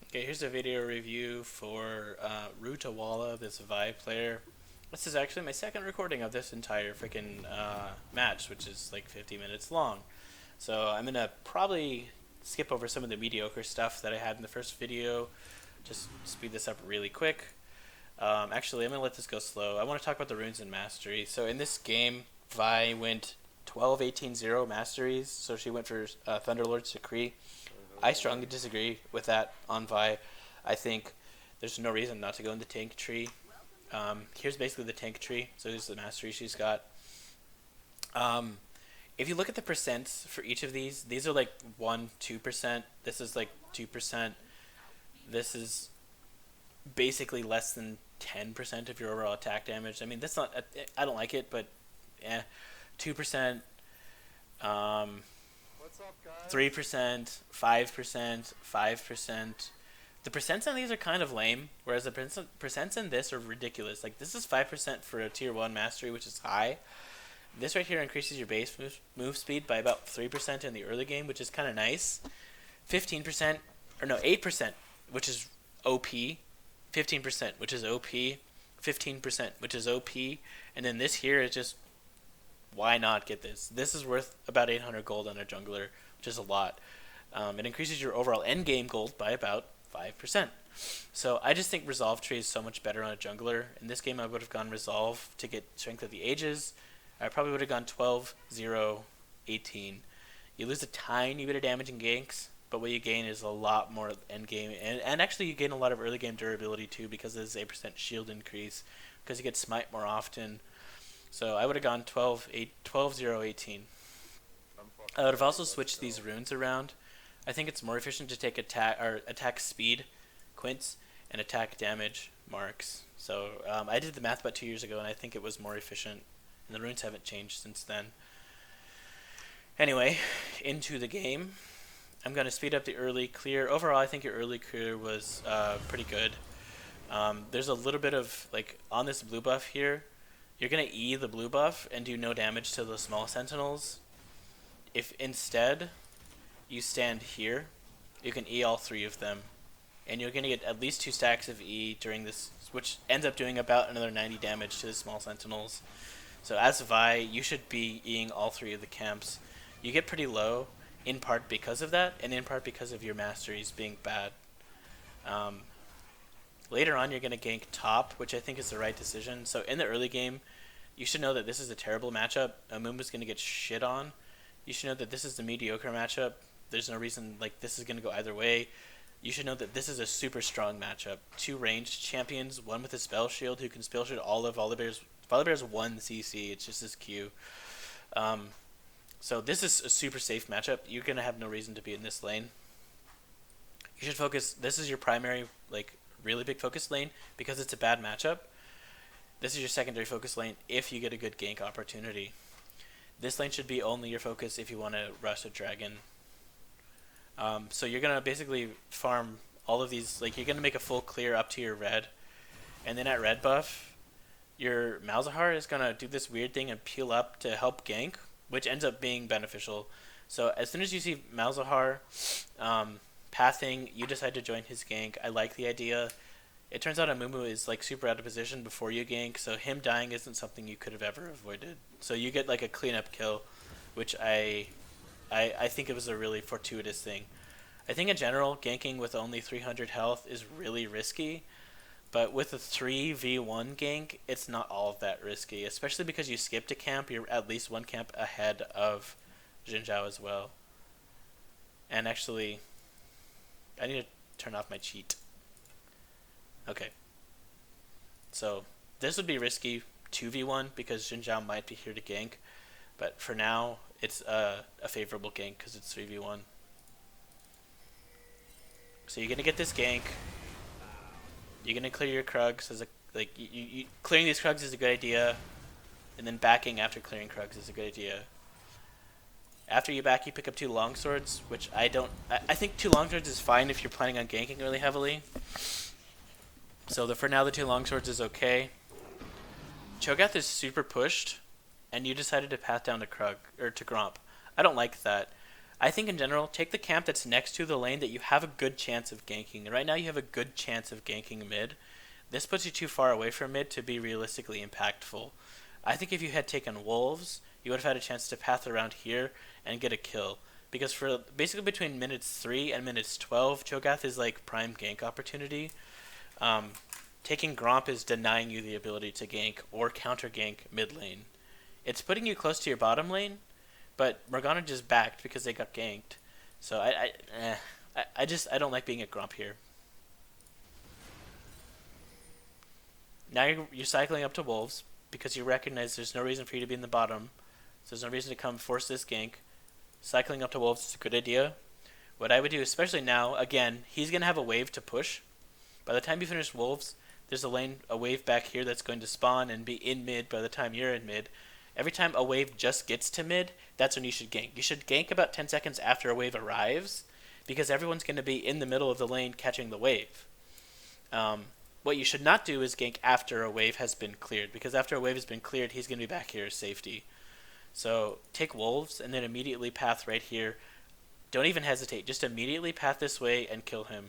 Okay, here's a video review for Rootawalla, this Vi player. This is actually my second recording of this entire freaking match, which is like 50 minutes long. So I'm gonna probably skip over some of the mediocre stuff that I had in the first video, just speed this up really quick. Actually, I'm gonna let this go slow. I want to talk about the runes and mastery. So in this game, Vi went 12-18-0 masteries, so she went for Thunderlord's Decree. I strongly disagree with that on Vi. I think there's no reason not to go in the tank tree. Here's basically the tank tree. So here's the mastery she's got. If you look at the percents for each of these are like 1, 2%. This is like 2%. This is basically less than 10% of your overall attack damage. I mean, that's not. I don't like it, but 2%. 3%, 5%, 5%. The percents on these are kind of lame, whereas the percents in this are ridiculous. Like, this is 5% for a tier 1 mastery, which is high. This right here increases your base move speed by about 3% in the early game, which is kind of nice. 15%, or no, 8%, which is OP. 15%, which is OP. 15%, which is OP. And then this here is just, why not get this? This is worth about 800 gold on a jungler, which is a lot. It increases your overall end game gold by about 5%. So I just think Resolve Tree is so much better on a jungler. In this game, I would have gone Resolve to get Strength of the Ages. I probably would have gone 12, 0, 18. You lose a tiny bit of damage in ganks, but what you gain is a lot more end game. And actually, you gain a lot of early game durability too because of this 8% shield increase, because you get Smite more often. So I would have gone 12, 8, 12, 0, 18. I would have also switched these runes around. I think it's more efficient to take attack speed quints and attack damage marks. So I did the math about 2 years ago, and I think it was more efficient. And the runes haven't changed since then. Anyway, into the game. I'm going to speed up the early clear. Overall, I think your early clear was pretty good. There's a little bit of, like, on this blue buff here, you're going to E the blue buff and do no damage to the small sentinels. If instead you stand here, you can E all 3 of them. And you're going to get at least 2 stacks of E during this, which ends up doing about another 90 damage to the small sentinels. So as Vi, you should be Eing all 3 of the camps. You get pretty low, in part because of that, and in part because of your masteries being bad. Later on, you're going to gank top, which I think is the right decision. So in the early game, you should know that this is a terrible matchup. Amumba's going to get shit on. You should know that this is the mediocre matchup. There's no reason, like, this is going to go either way. You should know that this is a super strong matchup. 2 ranged champions, one with a spell shield who can spell shield all of Volibear's. Volibear's 1 CC, it's just his Q. So this is a super safe matchup. You're going to have no reason to be in this lane. You should focus, this is your primary, like, really big focus lane because it's a bad matchup. This is your secondary focus lane if you get a good gank opportunity. This lane should be only your focus if you want to rush a dragon. So you're going to basically farm all of these, like, you're going to make a full clear up to your red. And then at red buff, your Malzahar is going to do this weird thing and peel up to help gank, which ends up being beneficial. So as soon as you see Malzahar pathing, you decide to join his gank. I like the idea. It turns out Amumu is, like, super out of position before you gank, so him dying isn't something you could have ever avoided. So you get, like, a cleanup kill, which I think it was a really fortuitous thing. I think in general, ganking with only 300 health is really risky, but with a 3v1 gank, it's not all that risky, especially because you skipped a camp. You're at least 1 camp ahead of Xin Zhao as well. And actually, I need to turn off my cheat. Okay. So, this would be risky 2v1 because Xin Zhao might be here to gank, but for now, it's a favorable gank because it's 3v1. So you're going to get this gank. You're going to clear your Krugs. Clearing these Krugs is a good idea, and then backing after clearing Krugs is a good idea. After you back, you pick up 2 longswords, which I think 2 longswords is fine if you're planning on ganking really heavily. So for now, the 2 longswords is okay. Cho'Gath is super pushed, and you decided to path down to Krug or to Gromp. I don't like that. I think in general, take the camp that's next to the lane that you have a good chance of ganking. Right now you have a good chance of ganking mid. This puts you too far away from mid to be realistically impactful. I think if you had taken wolves, you would have had a chance to path around here and get a kill. Because for basically between minutes 3 and minutes 12, Cho'Gath is like prime gank opportunity. Taking Gromp is denying you the ability to gank or counter gank mid lane. It's putting you close to your bottom lane, but Morgana just backed because they got ganked. So I don't like being at Gromp here. Now you're cycling up to wolves because you recognize there's no reason for you to be in the bottom. So there's no reason to come force this gank. Cycling up to wolves is a good idea. What I would do, especially now, again, he's going to have a wave to push. By the time you finish wolves, there's a wave back here that's going to spawn and be in mid by the time you're in mid. Every time a wave just gets to mid, that's when you should gank. You should gank about 10 seconds after a wave arrives, because everyone's going to be in the middle of the lane catching the wave. What you should not do is gank after a wave has been cleared, because after a wave has been cleared, he's going to be back here as safety. So take wolves and then immediately path right here. Don't even hesitate. Just immediately path this way and kill him.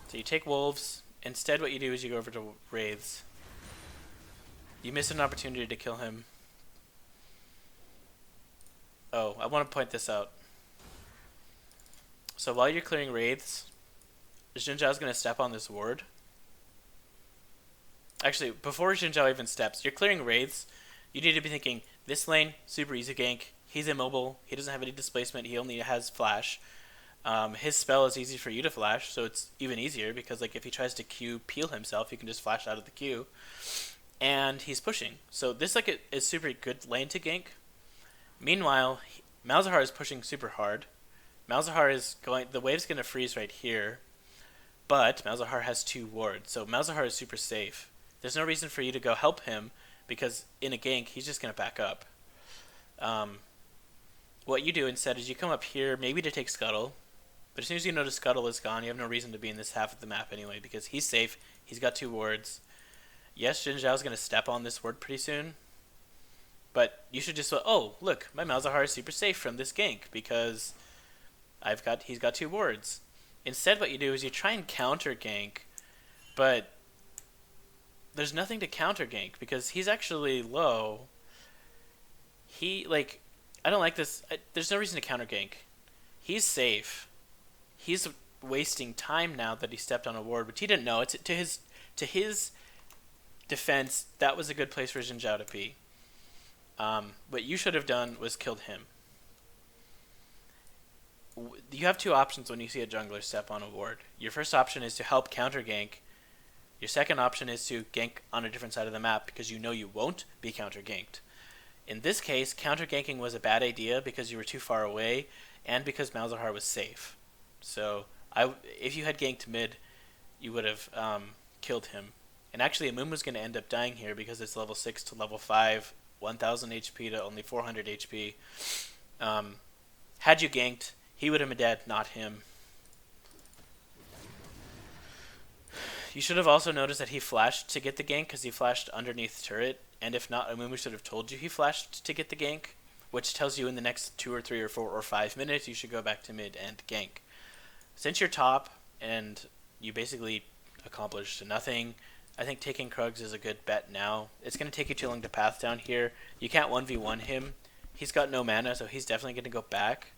So you take wolves. Instead what you do is you go over to wraiths. You miss an opportunity to kill him. Oh, I want to point this out. So while you're clearing wraiths, Xin Zhao's going to step on this ward. Actually, before Xin Zhao even steps, you're clearing wraiths. You need to be thinking, this lane, super easy gank. He's immobile. He doesn't have any displacement. He only has flash. His spell is easy for you to flash, so it's even easier because like if he tries to Q peel himself, you can just flash out of the Q. And he's pushing. So this like is super good lane to gank. Meanwhile, Malzahar is pushing super hard. Malzahar is going, the wave's going to freeze right here. But Malzahar has 2 wards, so Malzahar is super safe. There's no reason for you to go help him because in a gank, he's just going to back up. What you do instead is you come up here, maybe to take Scuttle. But as soon as you notice Scuttle is gone, you have no reason to be in this half of the map anyway because he's safe. He's got 2 wards. Yes, Xin Zhao's going to step on this ward pretty soon. But you should just, oh, look, my Malzahar is super safe from this gank because he's got 2 wards. Instead, what you do is you try and counter gank, but there's nothing to counter gank because he's actually low. I don't like this. There's no reason to counter gank. He's safe. He's wasting time now that he stepped on a ward, which he didn't know. It's to his defense, that was a good place for Xin Zhao to be. What you should have done was killed him. You have 2 options when you see a jungler step on a ward. Your first option is to help counter gank. Your second option is to gank on a different side of the map because you know you won't be counter ganked. In this case, counter ganking was a bad idea because you were too far away and because Malzahar was safe. So if you had ganked mid, you would have killed him. And actually, Amun was going to end up dying here because it's level 6 to level 5, 1000 HP to only 400 HP. Had you ganked, he would have been dead, not him. You should have also noticed that he flashed to get the gank because he flashed underneath turret. And if not, Amumu should have told you he flashed to get the gank, which tells you in the next 2 or 3 or 4 or 5 minutes you should go back to mid and gank. Since you're top and you basically accomplished nothing, I think taking Krugs is a good bet now. It's going to take you too long to path down here. You can't 1v1 him. He's got no mana, so he's definitely going to go back.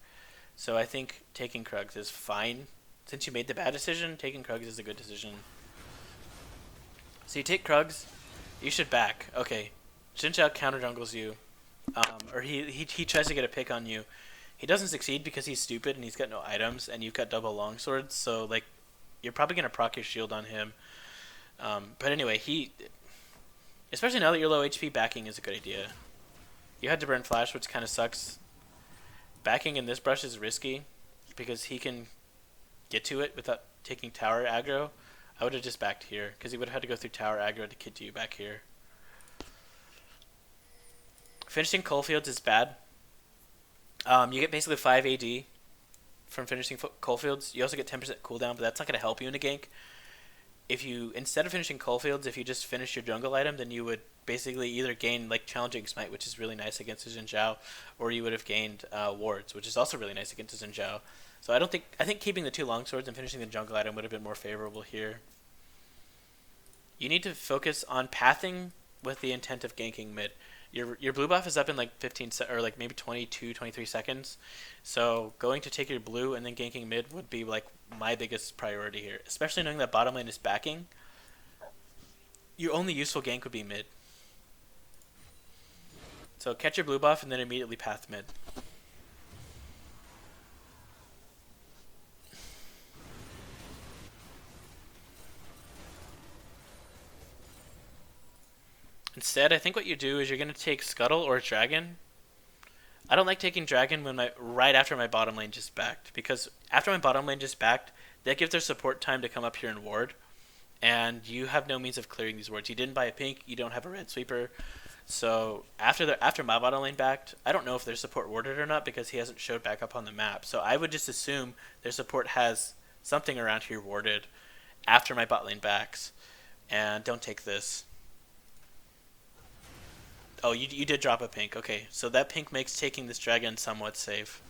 So I think taking Krugs is fine. Since you made the bad decision, taking Krugs is a good decision. So you take Krugs, you should back. Okay, Xin Zhao counter jungles you, or he tries to get a pick on you. He doesn't succeed because he's stupid and he's got no items, and you've got double longswords. So like, you're probably gonna proc your shield on him. But anyway, especially now that you're low HP, backing is a good idea. You had to burn flash, which kind of sucks. Backing in this brush is risky because he can get to it without taking tower aggro. I would have just backed here because he would have had to go through tower aggro to get to you back here. Finishing Coalfields is bad. You get basically 5 AD from finishing Coalfields. You also get 10% cooldown, but that's not going to help you in a gank. If you, instead of finishing Coalfields, if you just finish your jungle item, then you would basically either gained like challenging smite, which is really nice against Xin Zhao, or you would have gained wards, which is also really nice against Xin Zhao. So I think keeping the two longswords and finishing the jungle item would have been more favorable here. You need to focus on pathing with the intent of ganking mid. Your blue buff is up in like 15 or like maybe 22, 23 seconds. So going to take your blue and then ganking mid would be like my biggest priority here, especially knowing that bottom lane is backing. Your only useful gank would be mid. So catch your blue buff and then immediately path mid. Instead, I think what you do is you're going to take Scuttle or Dragon. I don't like taking Dragon when right after my bottom lane just backed, because after my bottom lane just backed, that gives their support time to come up here and ward, and you have no means of clearing these wards. You didn't buy a pink, you don't have a red sweeper, so after my bottom lane backed, I don't know if their support warded or not because he hasn't showed back up on the map. So I would just assume their support has something around here warded after my bot lane backs, and don't take this. Oh, you did drop a pink. Okay, so that pink makes taking this dragon somewhat safe.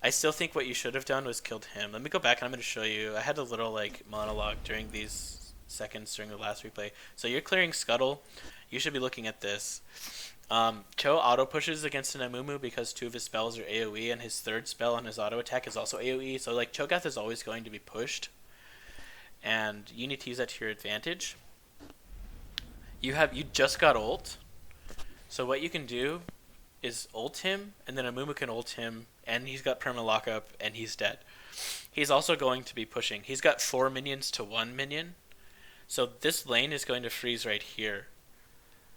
I still think what you should have done was killed him. Let me go back and I'm going to show you. I had a little like monologue during these seconds during the last replay. So you're clearing Scuttle. You should be looking at this. Cho auto pushes against an Amumu because two of his spells are AoE and his third spell on his auto attack is also AoE. So like Cho'Gath is always going to be pushed, and you need to use that to your advantage. You just got ult, so what you can do is ult him, and then Amumu can ult him, and he's got perma lockup, and he's dead. He's also going to be pushing. He's got 4 minions to 1 minion, so this lane is going to freeze right here.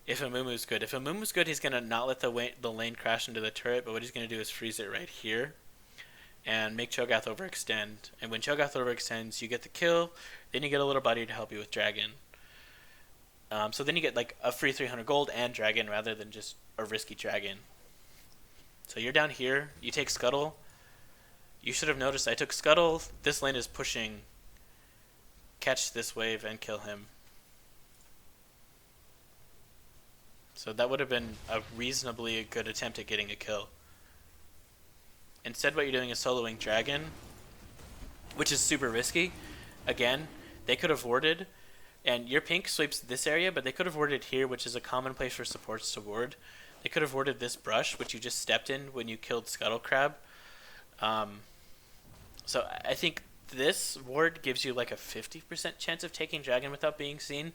If Amumu's good, he's gonna not let the lane crash into the turret, but what he's gonna do is freeze it right here, and make Cho'Gath overextend. And when Cho'Gath overextends, you get the kill. Then you get a little buddy to help you with dragon. So then you get like a free 300 gold and dragon rather than just a risky dragon. So you're down here, you take Scuttle. You should have noticed I took Scuttle. This lane is pushing. Catch this wave and kill him. So that would have been a reasonably good attempt at getting a kill. Instead what you're doing is soloing dragon, which is super risky. Again, they could have warded. And your pink sweeps this area, but they could have warded here, which is a common place for supports to ward. They could have warded this brush, which you just stepped in when you killed Scuttle Crab. So I think this ward gives you like a 50% chance of taking dragon without being seen,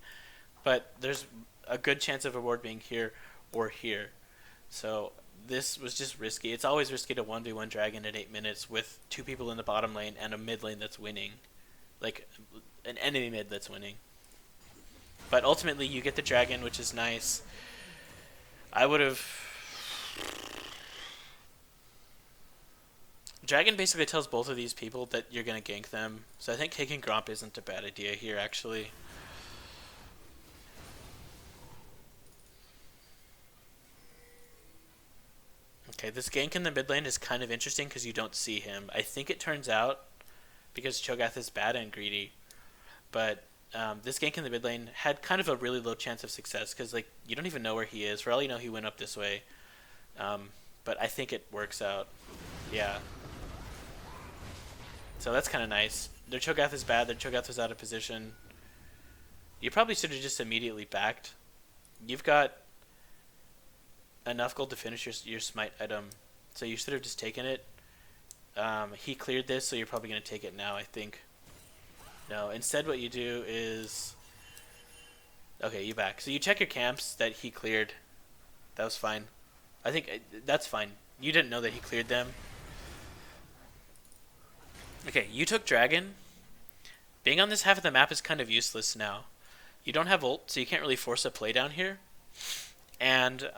but there's a good chance of a ward being here or here. So this was just risky. It's always risky to 1v1 dragon at 8 minutes with 2 people in the bottom lane and a mid lane that's winning. Like an enemy mid that's winning. But ultimately, you get the dragon, which is nice. I would have... Dragon basically tells both of these people that you're going to gank them. So I think taking Gromp isn't a bad idea here, actually. Okay, this gank in the mid lane is kind of interesting because you don't see him. I think it turns out, because Cho'Gath is bad and greedy, but... this gank in the mid lane had kind of a really low chance of success because like you don't even know where he is. For all you know, he went up this way. But I think it works out. Yeah. So that's kind of nice. Their Cho'Gath is bad. Their Cho'Gath was out of position. You probably should have just immediately backed. You've got enough gold to finish your smite item, so you should have just taken it. He cleared this, so you're probably going to take it now, I think. No, instead what you do is... Okay, you back. So you check your camps that he cleared. That was fine. I think that's fine. You didn't know that he cleared them. Okay, you took dragon. Being on this half of the map is kind of useless now. You don't have ult, so you can't really force a play down here. And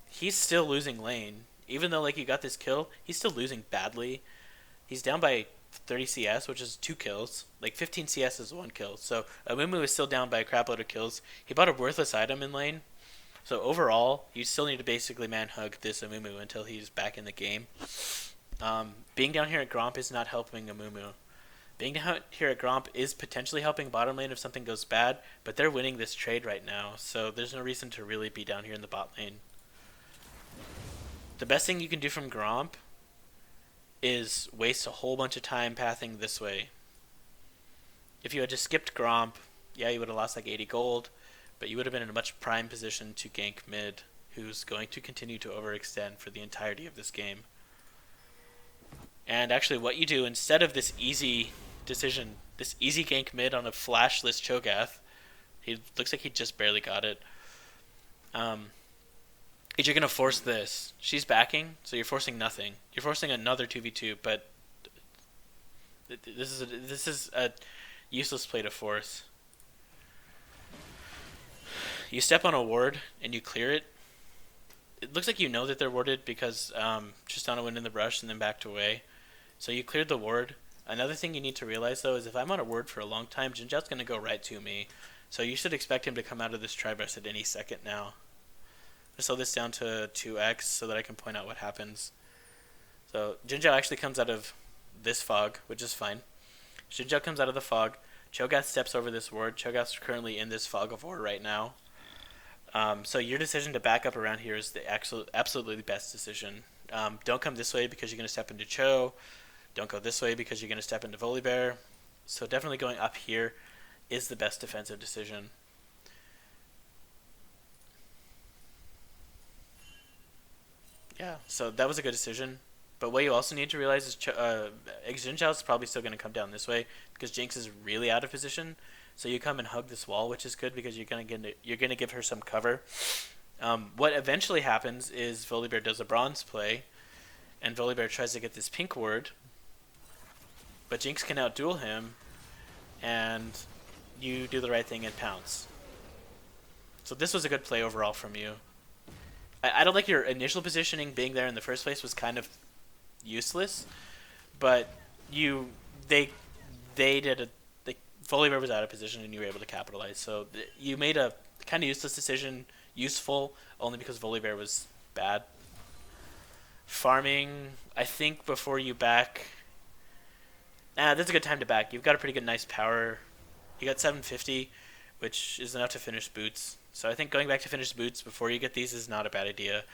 he's still losing lane. Even though like you got this kill, he's still losing badly. He's down by 30 CS, which is 2 kills. Like 15 CS is 1 kill. So Amumu is still down by a crap load of kills. He bought a worthless item in lane. So overall, you still need to basically man-hug this Amumu until he's back in the game. Being down here at Gromp is not helping Amumu. Being down here at Gromp is potentially helping bottom lane if something goes bad, but they're winning this trade right now, so there's no reason to really be down here in the bot lane. The best thing you can do from Gromp is waste a whole bunch of time pathing this way. If you had just skipped Gromp, yeah, you would have lost like 80 gold, but you would have been in a much prime position to gank mid, who's going to continue to overextend for the entirety of this game. And actually what you do instead of this easy decision, this easy gank mid on a flashless Cho'Gath, he looks like he just barely got it, is you're going to force this. She's backing, so you're forcing nothing. You're forcing another 2v2, but this is a useless play to force. You step on a ward and you clear it. It looks like you know that they're warded because Tristana went in the brush and then backed away. So you cleared the ward. Another thing you need to realize though is if I'm on a ward for a long time, Xin Zhao's going to go right to me. So you should expect him to come out of this tri-brush at any second now. I'll slow this down to 2x so that I can point out what happens. So Xin Zhao actually comes out of this fog, which is fine. Xin Zhao comes out of the fog. Cho'Gath steps over this ward. Cho'Gath's currently in this fog of war right now. So your decision to back up around here is the absolutely best decision. Don't come this way because you're going to step into Cho. Don't go this way because you're going to step into Volibear. So definitely going up here is the best defensive decision. Yeah, so that was a good decision. But what you also need to realize is Xin Zhao is probably still going to come down this way because Jinx is really out of position. So you come and hug this wall, which is good because you're going to give her some cover. What eventually happens is Volibear does a bronze play, and Volibear tries to get this pink ward, but Jinx can outduel him, and you do the right thing and pounce. So this was a good play overall from you. I don't like your initial positioning. Being there in the first place was kind of useless, but they did a Volibear was out of position and you were able to capitalize. So you made a kind of useless decision useful only because Volibear was bad. Farming, I think before you back, this is a good time to back. You've got a pretty good nice power. You got 750, which is enough to finish boots. So I think going back to finish boots before you get these is not a bad idea.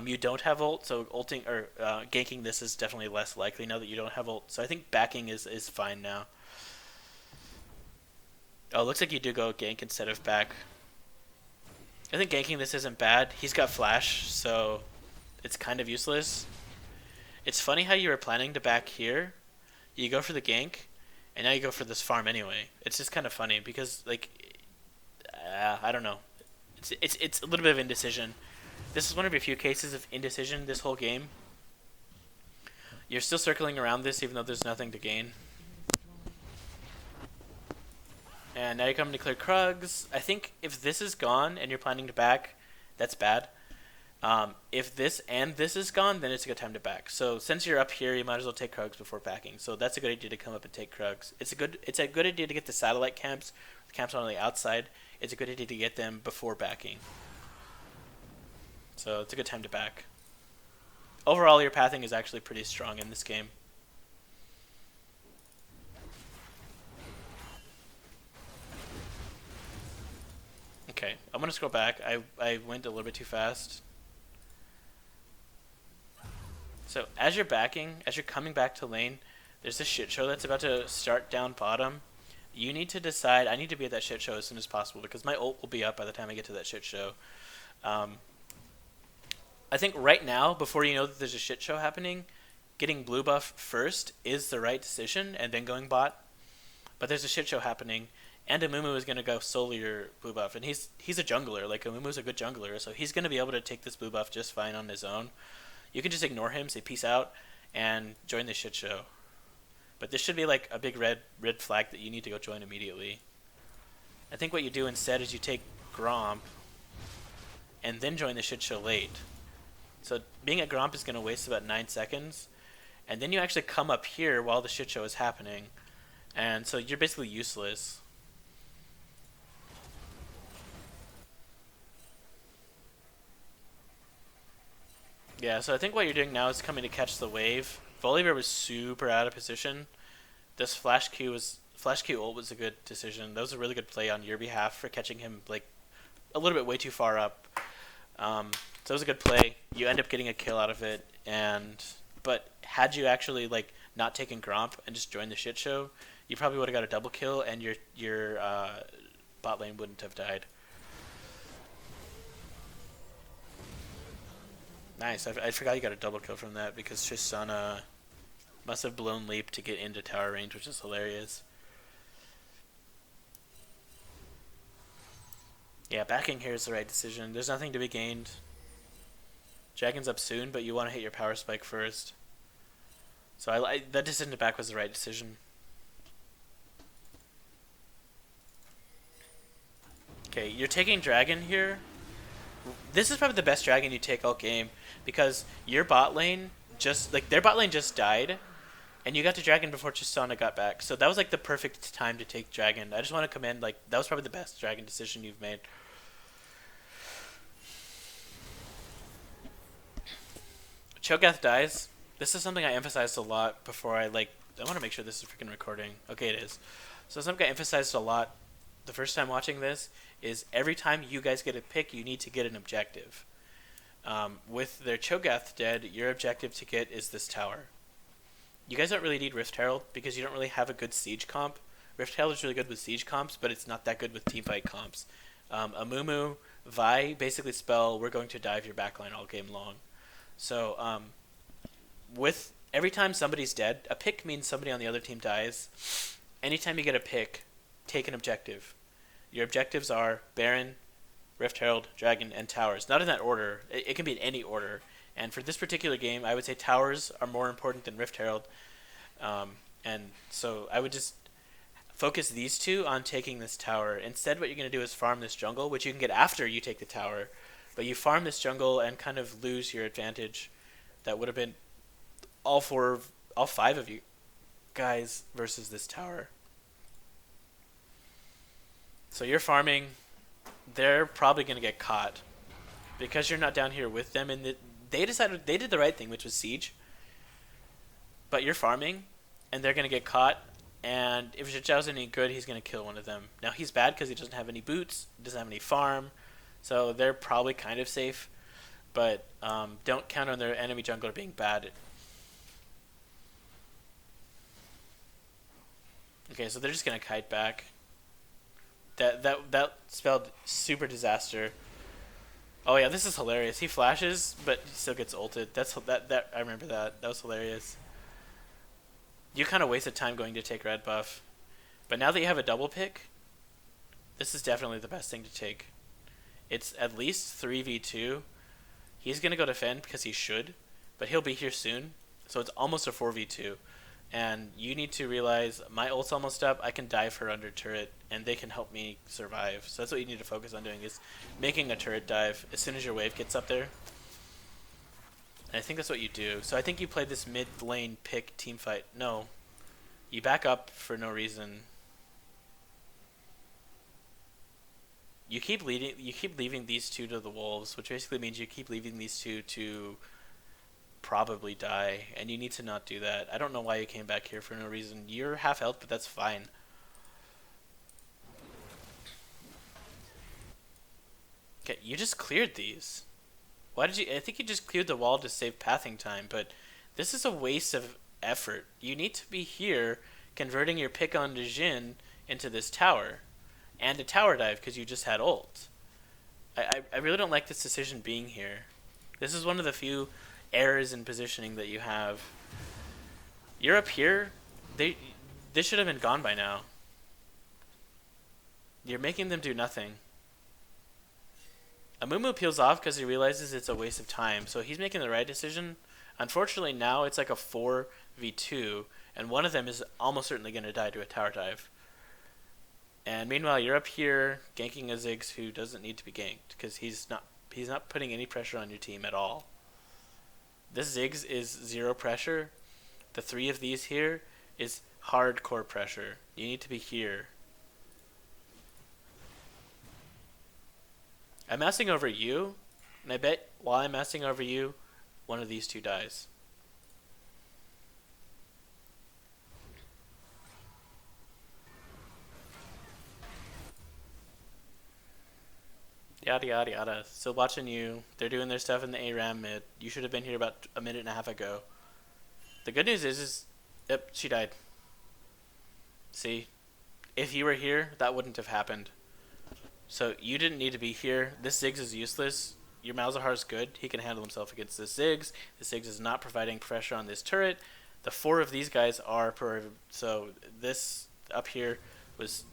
You don't have ult, so ulting or ganking this is definitely less likely now that you don't have ult. So I think backing is fine now. Oh, looks like you do go gank instead of back. I think ganking this isn't bad. He's got flash, so it's kind of useless. It's funny how you were planning to back here. You go for the gank, and now you go for this farm anyway. It's just kind of funny because, like, I don't know. It's a little bit of indecision. This is one of your few cases of indecision this whole game. You're still circling around this even though there's nothing to gain. And now you're coming to clear Krugs. I think if this is gone and you're planning to back, that's bad. If this and this is gone, then it's a good time to back. So since you're up here, you might as well take Krugs before backing. So that's a good idea to come up and take Krugs. It's a good idea to get the satellite camps. The camps on the outside. It's a good idea to get them before backing. So it's a good time to back. Overall, your pathing is actually pretty strong in this game. Okay, I'm going to scroll back. I went a little bit too fast. So as you're backing, as you're coming back to lane, there's this shit show that's about to start down bottom. You need to decide, I need to be at that shit show as soon as possible because my ult will be up by the time I get to that shit show. I think right now, before you know that there's a shit show happening, getting blue buff first is the right decision and then going bot. But there's a shit show happening. And Amumu is going to go solo your blue buff. And he's a jungler. Like, Amumu's a good jungler. So he's going to be able to take this blue buff just fine on his own. You can just ignore him, say peace out, and join the shit show. But this should be like a big red flag that you need to go join immediately. I think what you do instead is you take Gromp and then join the shit show late. So being at Gromp is going to waste about 9 seconds. And then you actually come up here while the shit show is happening. And so you're basically useless. Yeah, so I think what you're doing now is coming to catch the wave. Volibear was super out of position. This Flash Q ult was a good decision. That was a really good play on your behalf for catching him like a little bit way too far up. So it was a good play. You end up getting a kill out of it, but had you actually like not taken Gromp and just joined the shit show, you probably would have got a double kill, and your bot lane wouldn't have died. Nice. I forgot you got a double kill from that because Tristana must have blown leap to get into tower range, which is hilarious. Yeah, backing here is the right decision. There's nothing to be gained. Dragon's up soon, but you want to hit your power spike first. So that decision to back was the right decision. Okay, you're taking Dragon here. This is probably the best Dragon you take all game because your bot lane their bot lane just died, and you got to Dragon before Tristana got back. So that was like the perfect time to take Dragon. I just want to commend that was probably the best Dragon decision you've made. Cho'Gath dies. This is something I emphasized a lot before I want to make sure this is freaking recording. Okay, it is. So something I emphasized a lot the first time watching this is every time you guys get a pick, you need to get an objective. With their Cho'Gath dead, your objective to get is this tower. You guys don't really need Rift Herald because you don't really have a good siege comp. Rift Herald is really good with siege comps, but it's not that good with teamfight comps. Amumu, Vi basically spell, we're going to dive your backline all game long. So, with every time somebody's dead, a pick means somebody on the other team dies. Anytime you get a pick, take an objective. Your objectives are Baron, Rift Herald, Dragon, and Towers. Not in that order. It can be in any order. And for this particular game, I would say Towers are more important than Rift Herald. And so I would just focus these two on taking this tower. Instead, what you're going to do is farm this jungle, which you can get after you take the tower. But you farm this jungle and kind of lose your advantage. That would have been all five of you guys versus this tower. So you're farming. They're probably going to get caught because you're not down here with them. And they decided they did the right thing, which was siege. But you're farming, and they're going to get caught. And if Zhao's any good, he's going to kill one of them. Now he's bad because he doesn't have any boots, doesn't have any farm. So they're probably kind of safe, but don't count on their enemy jungler being bad. Okay, so they're just gonna kite back. That spelled super disaster. Oh yeah, this is hilarious. He flashes, but he still gets ulted. That I remember that. That was hilarious. You kind of wasted time going to take red buff, but now that you have a double pick, this is definitely the best thing to take. It's at least 3v2. He's going to go defend because he should, but he'll be here soon. So it's almost a 4v2. And you need to realize my ult's almost up. I can dive her under turret, and they can help me survive. So that's what you need to focus on doing, is making a turret dive as soon as your wave gets up there. And I think that's what you do. So I think you play this mid lane pick team fight. No. You back up for no reason. You keep leaving these two to the wolves, which basically means you keep leaving these two to probably die, and you need to not do that. I don't know why you came back here for no reason. You're half health, but that's fine. Okay, you just cleared these. Why did you? I think you just cleared the wall to save pathing time, but this is a waste of effort. You need to be here converting your pick on Jhin into this tower. And a tower dive because you just had ult. I really don't like this decision being here. This is one of the few errors in positioning that you have. You're up here. This should have been gone by now. You're making them do nothing. Amumu peels off because he realizes it's a waste of time. So he's making the right decision. Unfortunately, now it's like a 4v2. And one of them is almost certainly going to die to a tower dive. And meanwhile, you're up here ganking a Ziggs who doesn't need to be ganked because he's not putting any pressure on your team at all. This Ziggs is 0 pressure. The 3 of these here is hardcore pressure. You need to be here. I'm mousing over you, and I bet while I'm mousing over you, one of these two dies. Yada yada yada. Still watching you. They're doing their stuff in the ARAM mid. You should have been here about a minute and a half ago. The good news is yep, she died. See, if you were here, that wouldn't have happened. So you didn't need to be here. This Ziggs is useless. Your Malzahar's good. He can handle himself against this Ziggs. This Ziggs is not providing pressure on this turret. The 4 of these guys are so this up here was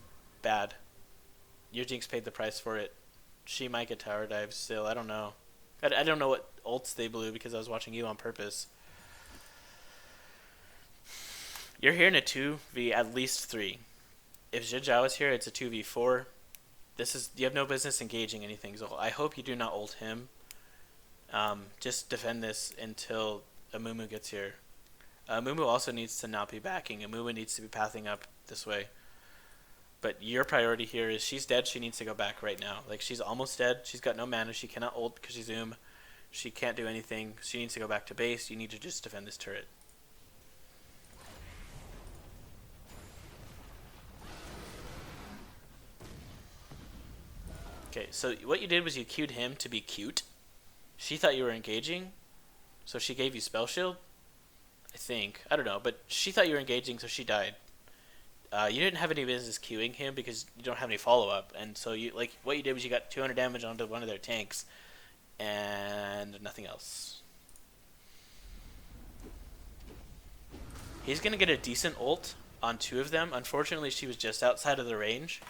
bad. Your Jinx paid the price for it. She might get tower dives still. I don't know. I don't know what ults they blew because I was watching you on purpose. You're here in a 2v at least 3. If Xin Zhao is here, it's a 2v4. You have no business engaging anything. So I hope you do not ult him. Just defend this until Amumu gets here. Amumu also needs to not be backing. Amumu needs to be pathing up this way. But your priority here is she's dead. She needs to go back right now. Like, she's almost dead. She's got no mana. She cannot ult because she's Zoom. She can't do anything. She needs to go back to base. You need to just defend this turret. Okay, so what you did was you queued him to be cute. She thought you were engaging, so she gave you spell shield. I think. I don't know, but she thought you were engaging, so she died. You didn't have any business queuing him because you don't have any follow-up, and so what you did was you got 200 damage onto one of their tanks, and nothing else. He's gonna get a decent ult on 2 of them. Unfortunately, she was just outside of the range.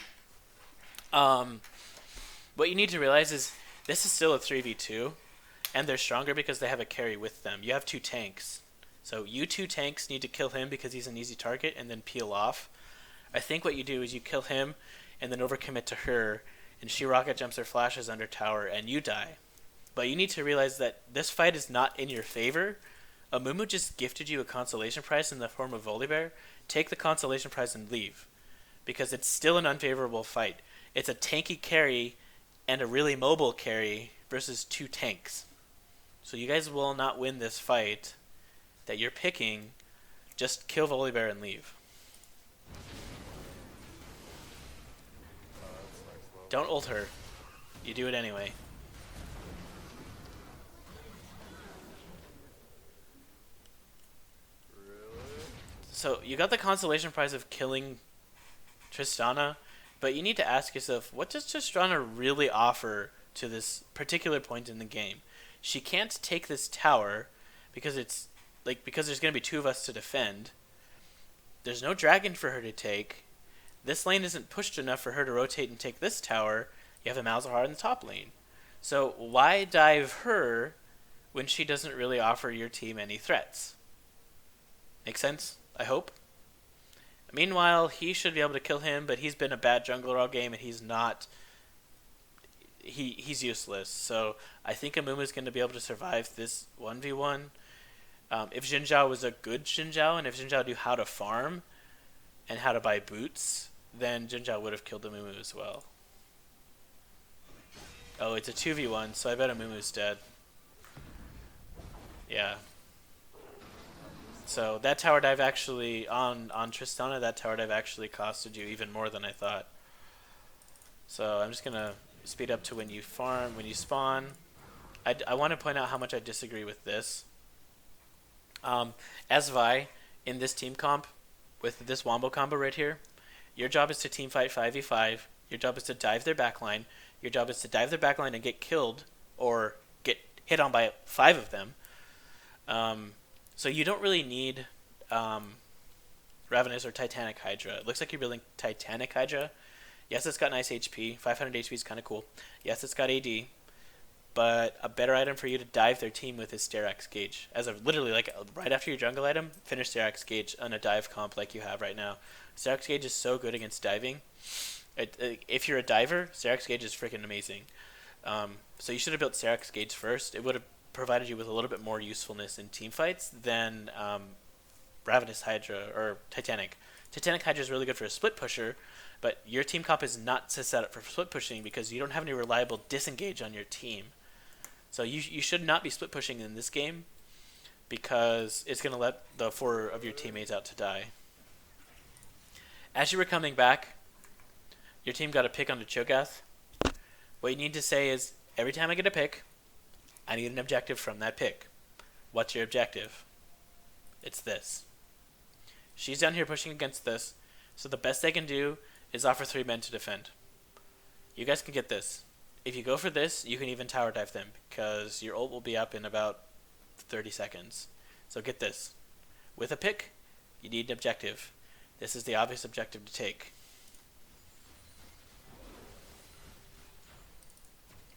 What you need to realize is this is still a 3v2, and they're stronger because they have a carry with them. You have 2 tanks. So you 2 tanks need to kill him because he's an easy target and then peel off. I think what you do is you kill him and then overcommit to her, and she rocket jumps or flashes under tower and you die. But you need to realize that this fight is not in your favor. Amumu just gifted you a consolation prize in the form of Volibear. Take the consolation prize and leave, because it's still an unfavorable fight. It's a tanky carry and a really mobile carry versus 2 tanks. So you guys will not win this fight that you're picking. Just kill Volibear and leave. Don't ult her. You do it anyway. So you got the consolation prize of killing Tristana, but you need to ask yourself, what does Tristana really offer to this particular point in the game? She can't take this tower because because there's going to be 2 of us to defend. There's no dragon for her to take. This lane isn't pushed enough for her to rotate and take this tower. You have a Malzahar in the top lane. So why dive her when she doesn't really offer your team any threats? Make sense? I hope. Meanwhile, he should be able to kill him, but he's been a bad jungler all game, and he's not. He's useless. So I think Amumu's going to be able to survive this 1v1. If Xin Zhao was a good Xin Zhao, and if Xin Zhao knew how to farm and how to buy boots, then Xin Zhao would have killed Amumu as well. Oh, it's a 2v1, so I bet Amumu's dead. Yeah. So that tower dive actually, on Tristana, that tower dive actually costed you even more than I thought. So I'm just going to speed up to when you farm, when you spawn. I want to point out how much I disagree with this. As Vi, in this team comp, with this Wombo combo right here, your job is to team fight 5v5. Your job is to dive their backline. Your job is to dive their backline and get killed or get hit on by 5 of them. So you don't really need Ravenous or Titanic Hydra. It looks like you're building Titanic Hydra. Yes, it's got nice HP. 500 HP is kind of cool. Yes, it's got AD. But a better item for you to dive their team with is Sterak's Gauge. As of literally, right after your jungle item, finish Sterak's Gauge on a dive comp like you have right now. Sterak's Gauge is so good against diving. If you're a diver, Sterak's Gauge is freaking amazing. So you should have built Sterak's Gauge first. It would have provided you with a little bit more usefulness in team fights than Ravenous Hydra or Titanic. Titanic Hydra is really good for a split pusher, but your team comp is not to set up for split pushing because you don't have any reliable disengage on your team. So you should not be split pushing in this game because it's going to let the 4 of your teammates out to die. As you were coming back, your team got a pick on the Cho'Gath. What you need to say is, every time I get a pick, I need an objective from that pick. What's your objective? It's this. She's down here pushing against this, so the best they can do is offer 3 men to defend. You guys can get this. If you go for this, you can even tower dive them, because your ult will be up in about 30 seconds. So get this. With a pick, you need an objective. This is the obvious objective to take.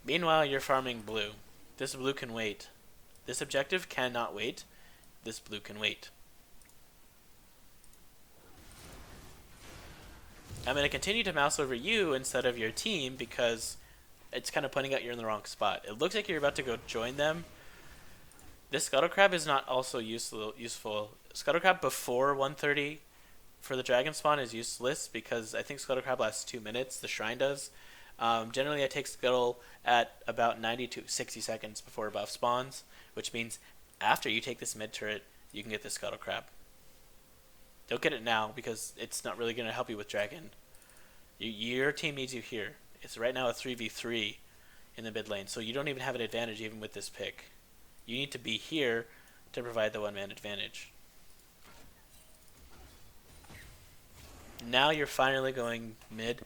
Meanwhile, you're farming blue. This blue can wait. This objective cannot wait. This blue can wait. I'm going to continue to mouse over you instead of your team because it's kind of pointing out you're in the wrong spot. It looks like you're about to go join them. This Scuttle Crab is not also useful. Scuttle Crab before 1:30 for the dragon spawn is useless because I think Scuttle Crab lasts 2 minutes. The shrine does. Generally, I take Scuttle at about 90 to 60 seconds before buff spawns, which means after you take this mid turret, you can get the Scuttle Crab. Don't get it now because it's not really going to help you with dragon. Your team needs you here. It's right now a 3v3 in the mid lane, so you don't even have an advantage even with this pick. You need to be here to provide the one-man advantage. Now you're finally going mid.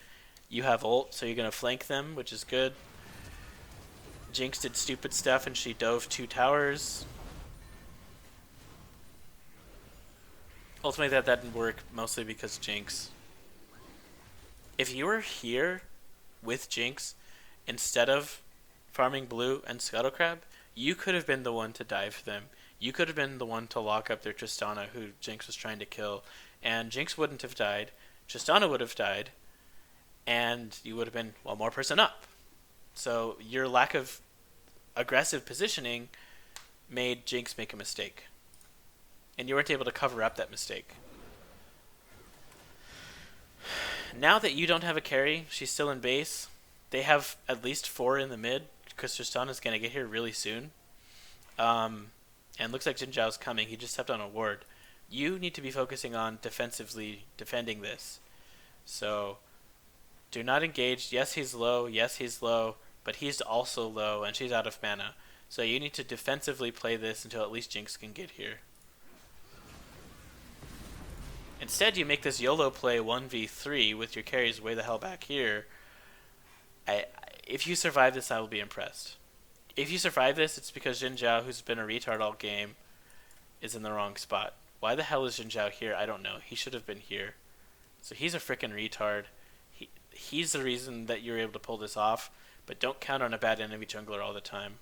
You have ult, so you're going to flank them, which is good. Jinx did stupid stuff and she dove 2 towers. Ultimately that didn't work, mostly because Jinx. If you were here with Jinx instead of farming blue and Scuttle Crab, you could have been the one to dive them. You could have been the one to lock up their Tristana who Jinx was trying to kill. And Jinx wouldn't have died. Tristana would have died. And you would have been one more person up. So your lack of aggressive positioning made Jinx make a mistake. And you weren't able to cover up that mistake. Now that you don't have a carry, she's still in base. They have at least 4 in the mid, because Tristana's going to get here really soon. And looks like Jin Zhao's coming. He just stepped on a ward. You need to be focusing on defensively defending this. So do not engage. Yes, he's low. Yes, he's low. But he's also low, and she's out of mana. So you need to defensively play this until at least Jinx can get here. Instead, you make this YOLO play 1v3 with your carries way the hell back here. If you survive this, I will be impressed. If you survive this, it's because Jin Zhao, who's been a retard all game, is in the wrong spot. Why the hell is Jin Zhao here? I don't know. He should have been here. So he's a freaking retard. He's the reason that you're able to pull this off, but don't count on a bad enemy jungler all the time.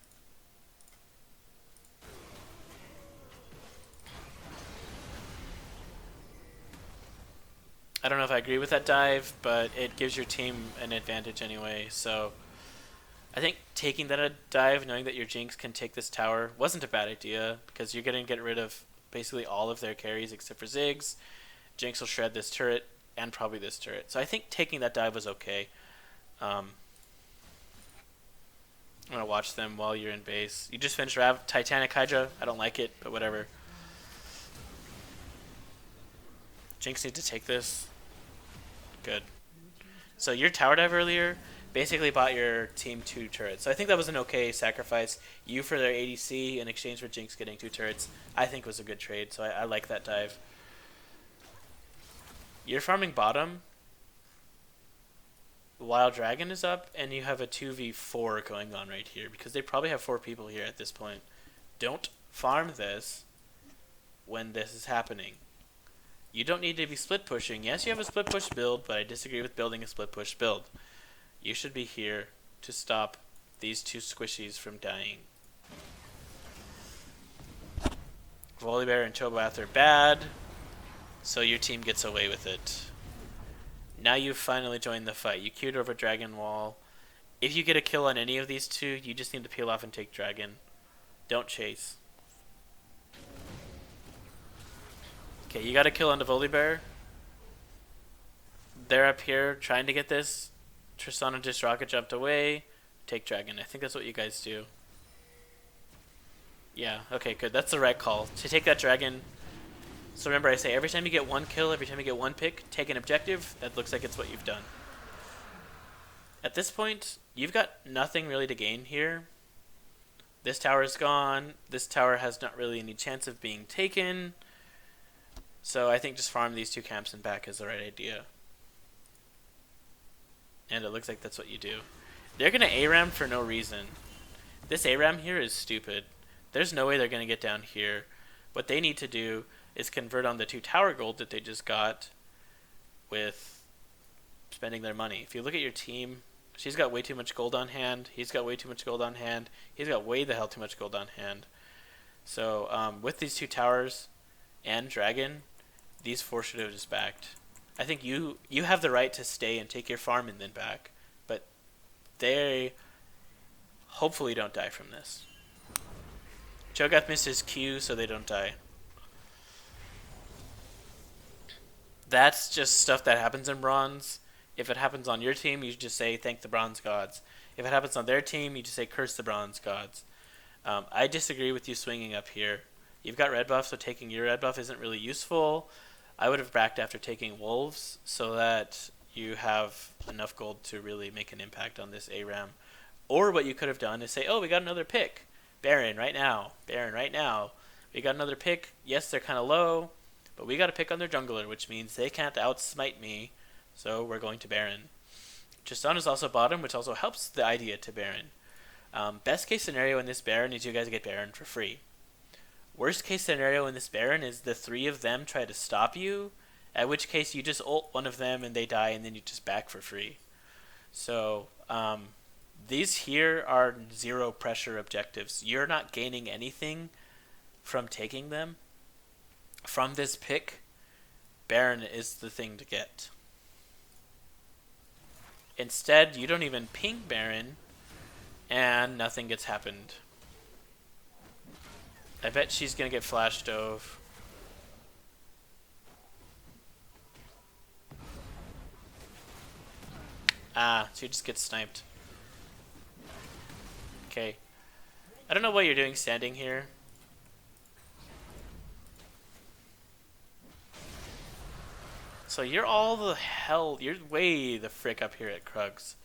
I don't know if I agree with that dive, but it gives your team an advantage anyway. So I think taking that dive, knowing that your Jinx can take this tower, wasn't a bad idea because you're going to get rid of basically all of their carries except for Ziggs. Jinx will shred this turret and probably this turret. So I think taking that dive was okay. I'm going to watch them while you're in base. You just finished Titanic Hydra. I don't like it, but whatever. Jinx needs to take this. Good. So your tower dive earlier basically bought your team 2 turrets. So I think that was an okay sacrifice. You for their ADC in exchange for Jinx getting 2 turrets, I think was a good trade. So I like that dive. You're farming bottom while Dragon is up, and you have a 2v4 going on right here because they probably have 4 people here at this point. Don't farm this when this is happening. You don't need to be split pushing. Yes, you have a split push build, but I disagree with building a split push build. You should be here to stop these 2 squishies from dying. Volibear and Cho'Gath are bad, so your team gets away with it. Now you've finally joined the fight. You queued over Dragon Wall. If you get a kill on any of these 2, you just need to peel off and take Dragon. Don't chase. Okay, you got a kill on the Volibear. They're up here trying to get this. Tristana just rocket jumped away. Take Dragon. I think that's what you guys do. Yeah, okay, good. That's the right call. To take that Dragon. So remember, I say every time you get 1 kill, every time you get 1 pick, take an objective. That looks like it's what you've done. At this point, you've got nothing really to gain here. This tower is gone. This tower has not really any chance of being taken. So I think just farm these 2 camps and back is the right idea. And it looks like that's what you do. They're going to ARAM for no reason. This ARAM here is stupid. There's no way they're going to get down here. What they need to do is convert on the 2 tower gold that they just got with spending their money. If you look at your team, she's got way too much gold on hand. He's got way too much gold on hand. He's got way the hell too much gold on hand. So with these 2 towers and dragon, these 4 should have just backed. I think you have the right to stay and take your farm and then back, but they hopefully don't die from this. Cho'Gath missed his Q, so they don't die. That's just stuff that happens in bronze. If it happens on your team, you just say thank the bronze gods. If it happens on their team, you just say curse the bronze gods. I disagree with you swinging up here. You've got red buff, so taking your red buff isn't really useful. I would have backed after taking wolves so that you have enough gold to really make an impact on this ARAM. Or what you could have done is say, oh, we got another pick. Baron right now. Baron right now. We got another pick. Yes, they're kind of low, but we got a pick on their jungler, which means they can't outsmite me, so we're going to Baron. Tristan is also bottom, which also helps the idea to Baron. Best case scenario in this Baron is you guys get Baron for free. Worst case scenario in this Baron is the 3 of them try to stop you, at which case you just ult one of them and they die and then you just back for free. So these here are 0 pressure objectives. You're not gaining anything from taking them. From this pick, Baron is the thing to get. Instead, you don't even ping Baron and nothing gets happened. I bet she's going to get flash dove. She just gets sniped. Okay. I don't know what you're doing standing here. So you're you're way the frick up here at Krugs.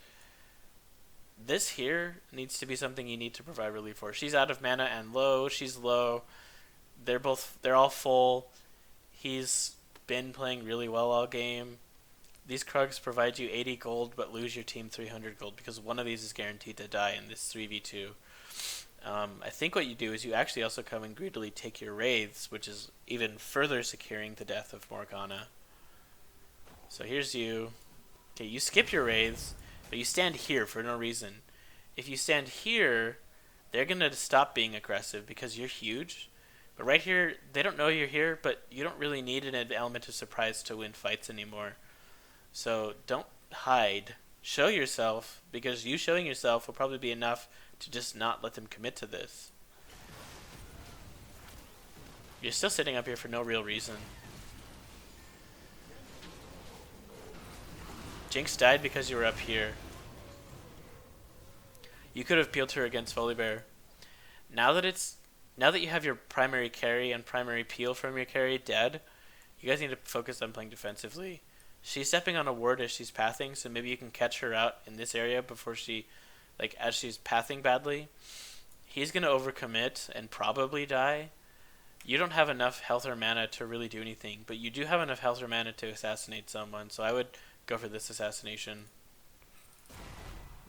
This here needs to be something you need to provide relief for. She's out of mana and low. She's low. They're all full. He's been playing really well all game. These Krugs provide you 80 gold but lose your team 300 gold because one of these is guaranteed to die in this 3v2. I think what you do is you actually also come and greedily take your wraiths, which is even further securing the death of Morgana. So here's you. Okay, you skip your wraiths, but you stand here for no reason. If you stand here, they're going to stop being aggressive because you're huge. But right here, they don't know you're here, but you don't really need an element of surprise to win fights anymore. So don't hide. Show yourself, because you showing yourself will probably be enough to just not let them commit to this. You're still sitting up here for no real reason. Jinx died because you were up here. You could have peeled her against Volibear. Now that you have your primary carry and primary peel from your carry dead, you guys need to focus on playing defensively. She's stepping on a ward as she's pathing, so maybe you can catch her out in this area before she, as she's pathing badly. He's going to overcommit and probably die. You don't have enough health or mana to really do anything, but you do have enough health or mana to assassinate someone, so I would go for this assassination.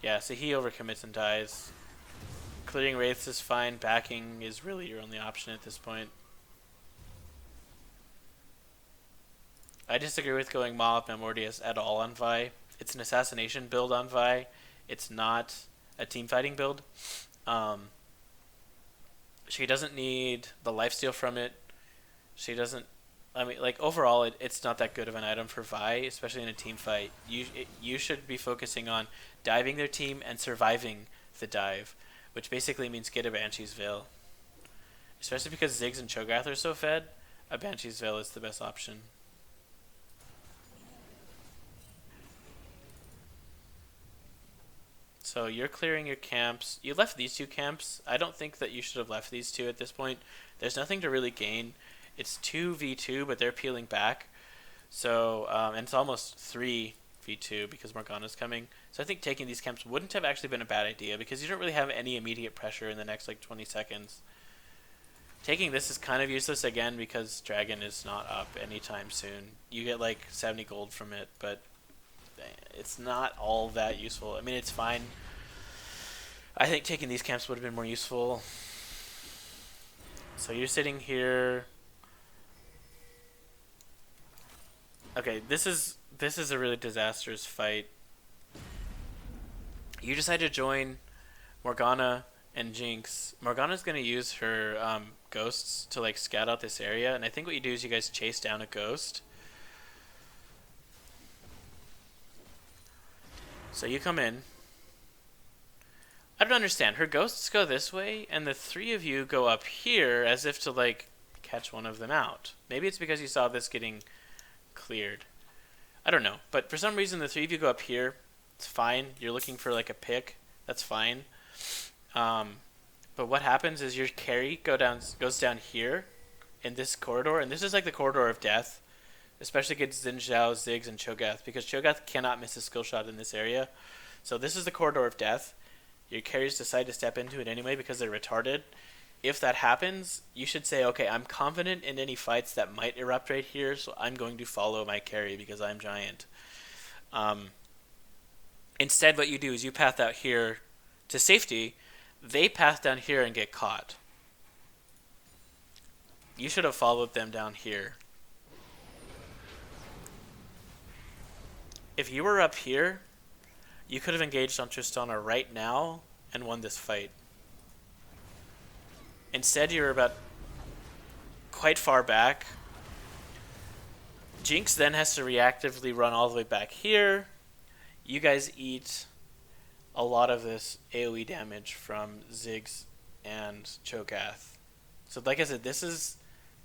Yeah, so he overcommits and dies. Clearing wraiths is fine. Backing is really your only option at this point. I disagree with going Maw of Memordius at all on Vi. It's an assassination build on Vi. It's not a team fighting build. She doesn't need the lifesteal from it. She doesn't... overall, it's not that good of an item for Vi, especially in a team fight. You should be focusing on diving their team and surviving the dive, which basically means get a Banshee's Veil. Especially because Ziggs and Cho'Gath are so fed, a Banshee's Veil is the best option. So you're clearing your camps. You left these 2 camps. I don't think that you should have left these 2 at this point. There's nothing to really gain. It's 2v2, but they're peeling back. So, and it's almost 3 v2 because Morgana's coming. So I think taking these camps wouldn't have actually been a bad idea because you don't really have any immediate pressure in the next like 20 seconds. Taking this is kind of useless again because Dragon is not up anytime soon. You get like 70 gold from it, but it's not all that useful. I mean, it's fine. I think taking these camps would have been more useful. So you're sitting here. Okay, this is a really disastrous fight. You decide to join Morgana and Jinx. Morgana's gonna use her ghosts to like scout out this area, and I think what you do is you guys chase down a ghost. So you come in. I don't understand. Her ghosts go this way, and the three of you go up here as if to like catch one of them out. Maybe it's because you saw this getting cleared. I don't know. But for some reason, the three of you go up here. It's fine. You're looking for like a pick. That's fine. But what happens is your carry goes down here in this corridor, and this is like the corridor of death, especially against Xin Zhao, Ziggs, and Cho'Gath, because Cho'Gath cannot miss a skill shot in this area. So this is the corridor of death. Your carries decide to step into it anyway because they're retarded. If that happens, you should say, okay, I'm confident in any fights that might erupt right here, so I'm going to follow my carry because I'm giant. Instead, what you do is you path out here to safety. They path down here and get caught. You should have followed them down here. If you were up here, you could have engaged on Tristana right now and won this fight. Instead, you're about quite far back. Jinx then has to reactively run all the way back here. You guys eat a lot of this AoE damage from Ziggs and Cho'Gath. So like I said, this is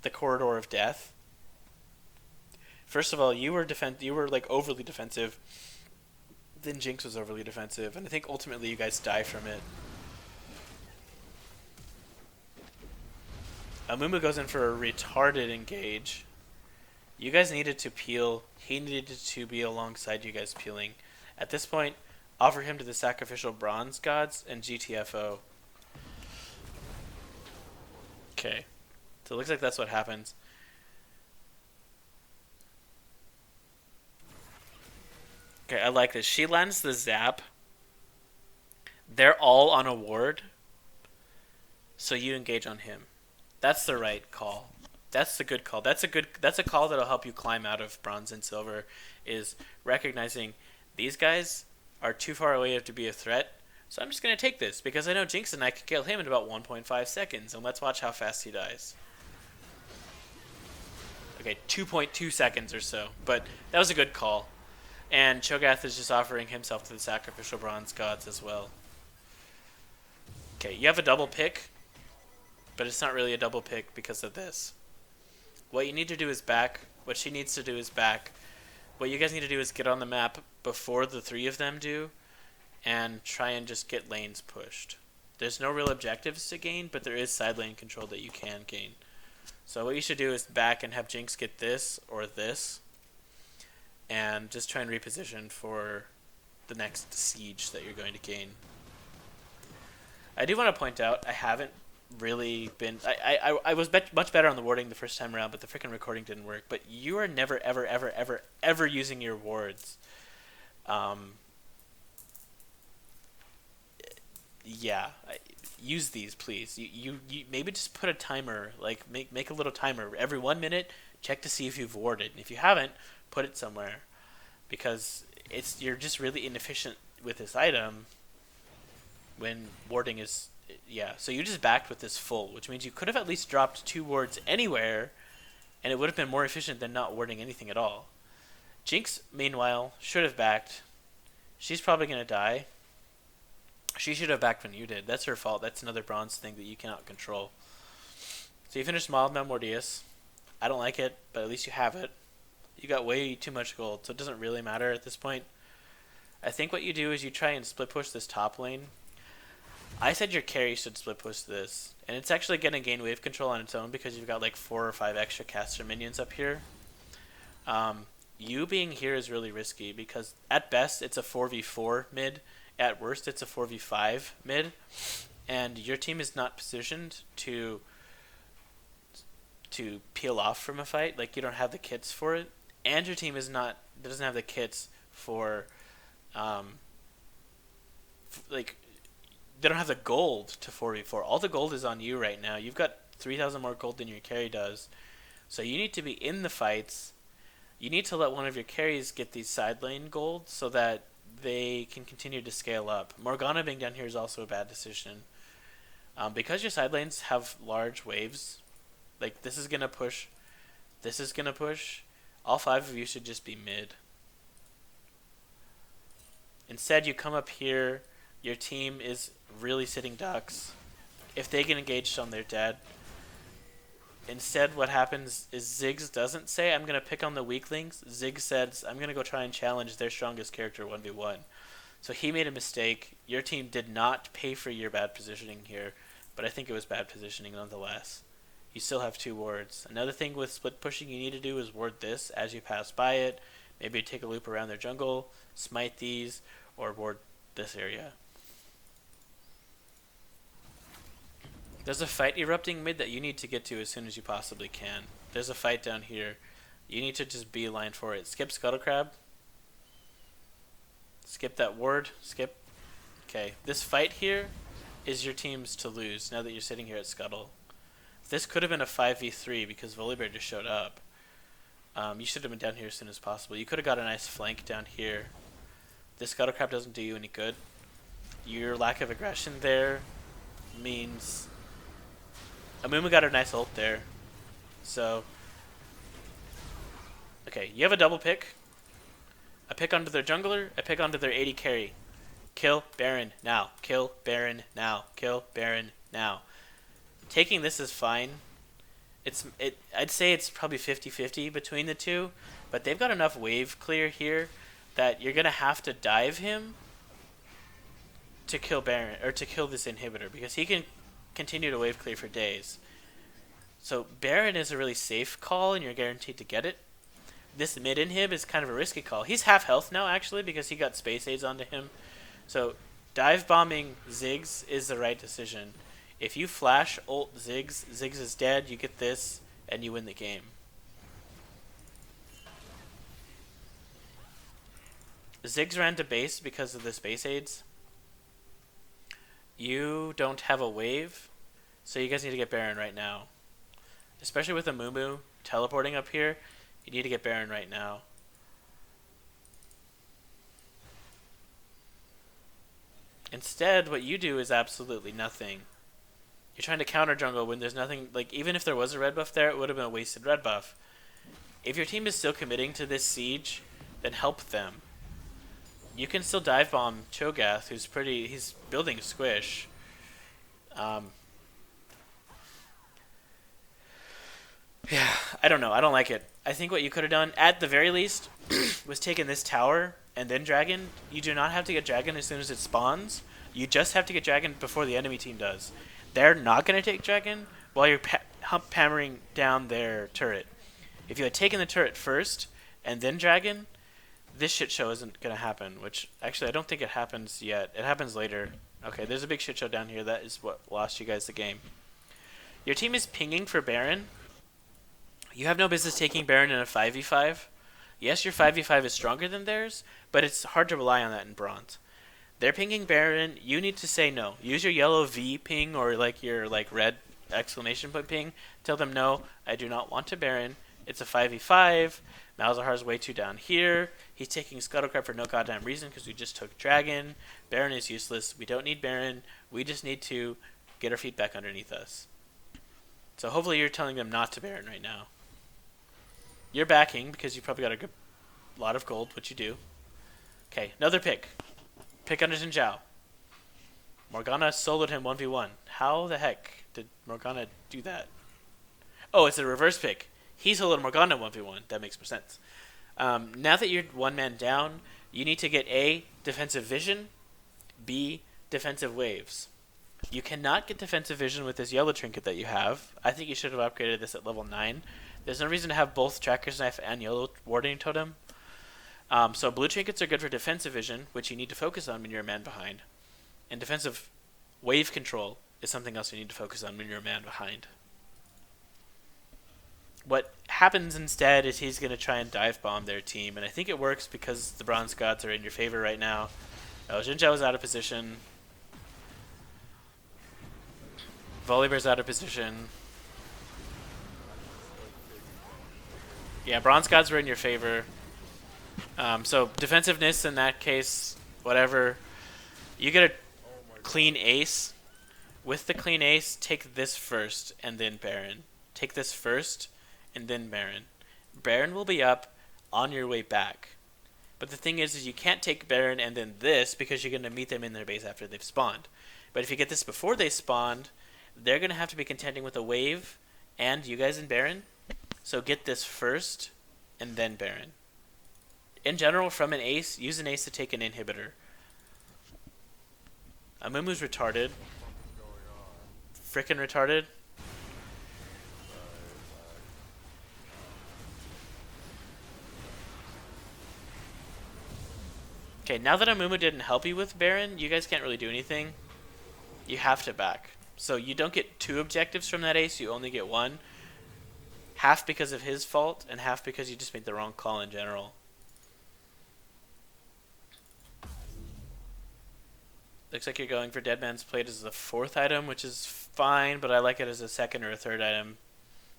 the corridor of death. First of all, you were like overly defensive. Then Jinx was overly defensive, and I think ultimately you guys die from it. Amumu goes in for a retarded engage. You guys needed to peel. He needed to be alongside you guys peeling. At this point, offer him to the sacrificial bronze gods and GTFO. Okay. So it looks like that's what happens. Okay, I like this. She lands the zap. They're all on a ward. So you engage on him. That's the right call. That's the good call. That's a call that'll help you climb out of bronze and silver, is recognizing these guys are too far away to be a threat. So I'm just going to take this because I know Jinx and I can kill him in about 1.5 seconds, and let's watch how fast he dies. Okay, 2.2 seconds or so, but that was a good call. And Cho'Gath is just offering himself to the sacrificial bronze gods as well. Okay, you have a double pick, but it's not really a double pick because of this. What you need to do is back. What she needs to do is back. What you guys need to do is get on the map before the three of them do, and try and just get lanes pushed. There's no real objectives to gain, but there is side lane control that you can gain. So what you should do is back and have Jinx get this or this, and just try and reposition for the next siege that you're going to gain. I do want to point out, I haven't really been... I was much better on the warding the first time around, but the freaking recording didn't work. But you are never, ever, ever, ever, ever using your wards. Yeah, use these, please. You maybe just put a timer, like make a little timer. Every 1 minute, check to see if you've warded. And if you haven't, put it somewhere. Because you're just really inefficient with this item when warding is... Yeah, so you just backed with this full, which means you could have at least dropped 2 wards anywhere, and it would have been more efficient than not warding anything at all. Jinx, meanwhile, should have backed. She's probably going to die. She should have backed when you did. That's her fault. That's another bronze thing that you cannot control. So you finished Mild Mordius. I don't like it, but at least you have it. You got way too much gold, so it doesn't really matter at this point. I think what you do is you try and split push this top lane. I said your carry should split push this, and it's actually going to gain wave control on its own because you've got like 4 or 5 extra caster minions up here. you being here is really risky because at best it's a 4v4 mid, at worst it's a 4v5 mid, and your team is not positioned to peel off from a fight. Like, you don't have the kits for it, and your team doesn't have the kits for like, they don't have the gold to 4v4. All the gold is on you right now. You've got 3,000 more gold than your carry does. So you need to be in the fights. You need to let one of your carries get these side lane gold so that they can continue to scale up. Morgana being down here is also a bad decision. Because your side lanes have large waves, like this is going to push, this is going to push, all 5 of you should just be mid. Instead, you come up here, your team is really sitting ducks. If they get engaged on their dead, instead what happens is Ziggs doesn't say, I'm going to pick on the weaklings. Ziggs says, I'm going to go try and challenge their strongest character 1v1. So he made a mistake. Your team did not pay for your bad positioning here, but I think it was bad positioning nonetheless. You still have 2 wards. Another thing with split pushing you need to do is ward this as you pass by it. Maybe take a loop around their jungle, smite these, or ward this area. There's a fight erupting mid that you need to get to as soon as you possibly can. There's a fight down here. You need to just beeline for it. Skip Scuttle Crab. Skip that ward. Skip. Okay, this fight here is your team's to lose now that you're sitting here at Scuttle. This could have been a 5v3 because Volibear just showed up. You should have been down here as soon as possible. You could have got a nice flank down here. This Scuttle Crab doesn't do you any good. Your lack of aggression there means Amumu got a nice ult there. So, okay, you have a double pick. A pick onto their jungler, a pick onto their AD carry. Kill Baron now. Kill Baron now. Kill Baron now. Taking this is fine. I'd say it's probably 50-50 between the two, but they've got enough wave clear here that you're gonna have to dive him to kill Baron, or to kill this inhibitor, because he can continue to wave clear for days. So Baron is a really safe call and you're guaranteed to get it. This mid inhib is kind of a risky call. He's half health now actually because he got space aids onto him. So dive bombing Ziggs is the right decision. If you flash ult Ziggs, Ziggs is dead, you get this, and you win the game. Ziggs ran to base because of the space aids. You don't have a wave, so you guys need to get Baron right now. Especially with Amumu teleporting up here, you need to get Baron right now. Instead, what you do is absolutely nothing. You're trying to counter jungle when there's nothing, like, even if there was a red buff there, it would have been a wasted red buff. If your team is still committing to this siege, then help them. You can still dive bomb Cho'Gath, he's building squish. Yeah, I don't know. I don't like it. I think what you could have done, at the very least, was taken this tower and then dragon. You do not have to get dragon as soon as it spawns. You just have to get dragon before the enemy team does. They're not going to take dragon while you're hammering down their turret. If you had taken the turret first and then dragon, this shit show isn't going to happen, which actually I don't think it happens yet. It happens later. Okay, there's a big shit show down here. That is what lost you guys the game. Your team is pinging for Baron. You have no business taking Baron in a 5v5. Yes, your 5v5 is stronger than theirs, but it's hard to rely on that in Bronze. They're pinging Baron. You need to say no. Use your yellow V ping or like your red exclamation point ping. Tell them no, I do not want to Baron. It's a 5v5. Malzahar's way too down here. He's taking Scuttlecrab for no goddamn reason because we just took Dragon. Baron is useless. We don't need Baron. We just need to get our feet back underneath us. So hopefully you're telling them not to Baron right now. You're backing because you probably got a good lot of gold, which you do. Okay, another pick. Pick under Xin Zhao. Morgana soloed him 1v1. How the heck did Morgana do that? Oh, it's a reverse pick. He soloed Morgana 1v1. That makes more sense. Now that you're one man down, you need to get A, defensive vision, B, defensive waves. You cannot get defensive vision with this yellow trinket that you have. I think you should have upgraded this at level 9. There's no reason to have both Tracker's Knife and Yellow Warding Totem. So blue trinkets are good for defensive vision, which you need to focus on when you're a man behind. And defensive wave control is something else you need to focus on when you're a man behind. What happens instead is he's going to try and dive bomb their team, and I think it works because the bronze gods are in your favor right now. Oh, Jinzhao is out of position. Volibear's out of position. Yeah, bronze gods were in your favor. So defensiveness in that case, whatever. You get a clean ace. With the clean ace, take this first and then Baron. Take this first and then Baron. Baron will be up on your way back. But the thing is you can't take Baron and then this because you're going to meet them in their base after they've spawned. But if you get this before they spawned, they're going to have to be contending with a wave and you guys in Baron. So get this first and then Baron. In general, from an ace, use an ace to take an inhibitor. Amumu's retarded. Frickin' retarded. Okay, now that Amumu didn't help you with Baron, you guys can't really do anything. You have to back. So you don't get 2 objectives from that ace, you only get 1. Half because of his fault, and half because you just made the wrong call in general. Looks like you're going for Dead Man's Plate as the 4th item, which is fine, but I like it as a 2nd or a 3rd item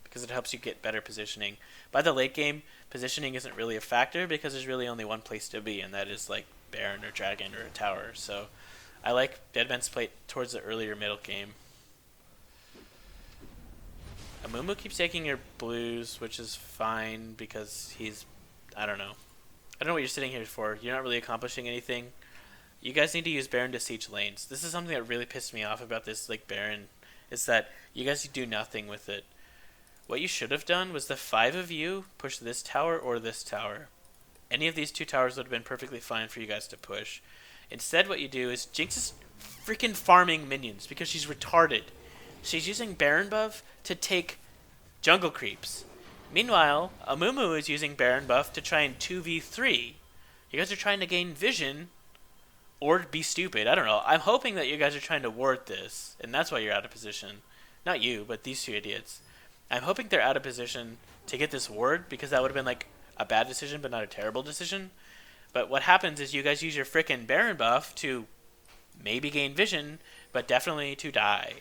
because it helps you get better positioning. By the late game, positioning isn't really a factor because there's really only one place to be, and that is like Baron or Dragon or a tower. So I like Dead Man's Plate towards the earlier middle game. Amumu keeps taking your blues, which is fine because he's, I don't know what you're sitting here for. You're not really accomplishing anything. You guys need to use Baron to siege lanes. This is something that really pissed me off about this like Baron, is that you guys do nothing with it. What you should have done was the 5 of you push this tower or this tower. Any of these 2 towers would have been perfectly fine for you guys to push. Instead, what you do is Jinx is freaking farming minions because she's retarded. She's using Baron buff to take jungle creeps. Meanwhile, Amumu is using Baron buff to try and 2v3. You guys are trying to gain vision or be stupid. I don't know. I'm hoping that you guys are trying to ward this, and that's why you're out of position. Not you, but these 2 idiots. I'm hoping they're out of position to get this ward because that would have been like a bad decision but not a terrible decision. But what happens is you guys use your frickin' Baron buff to maybe gain vision, but definitely to die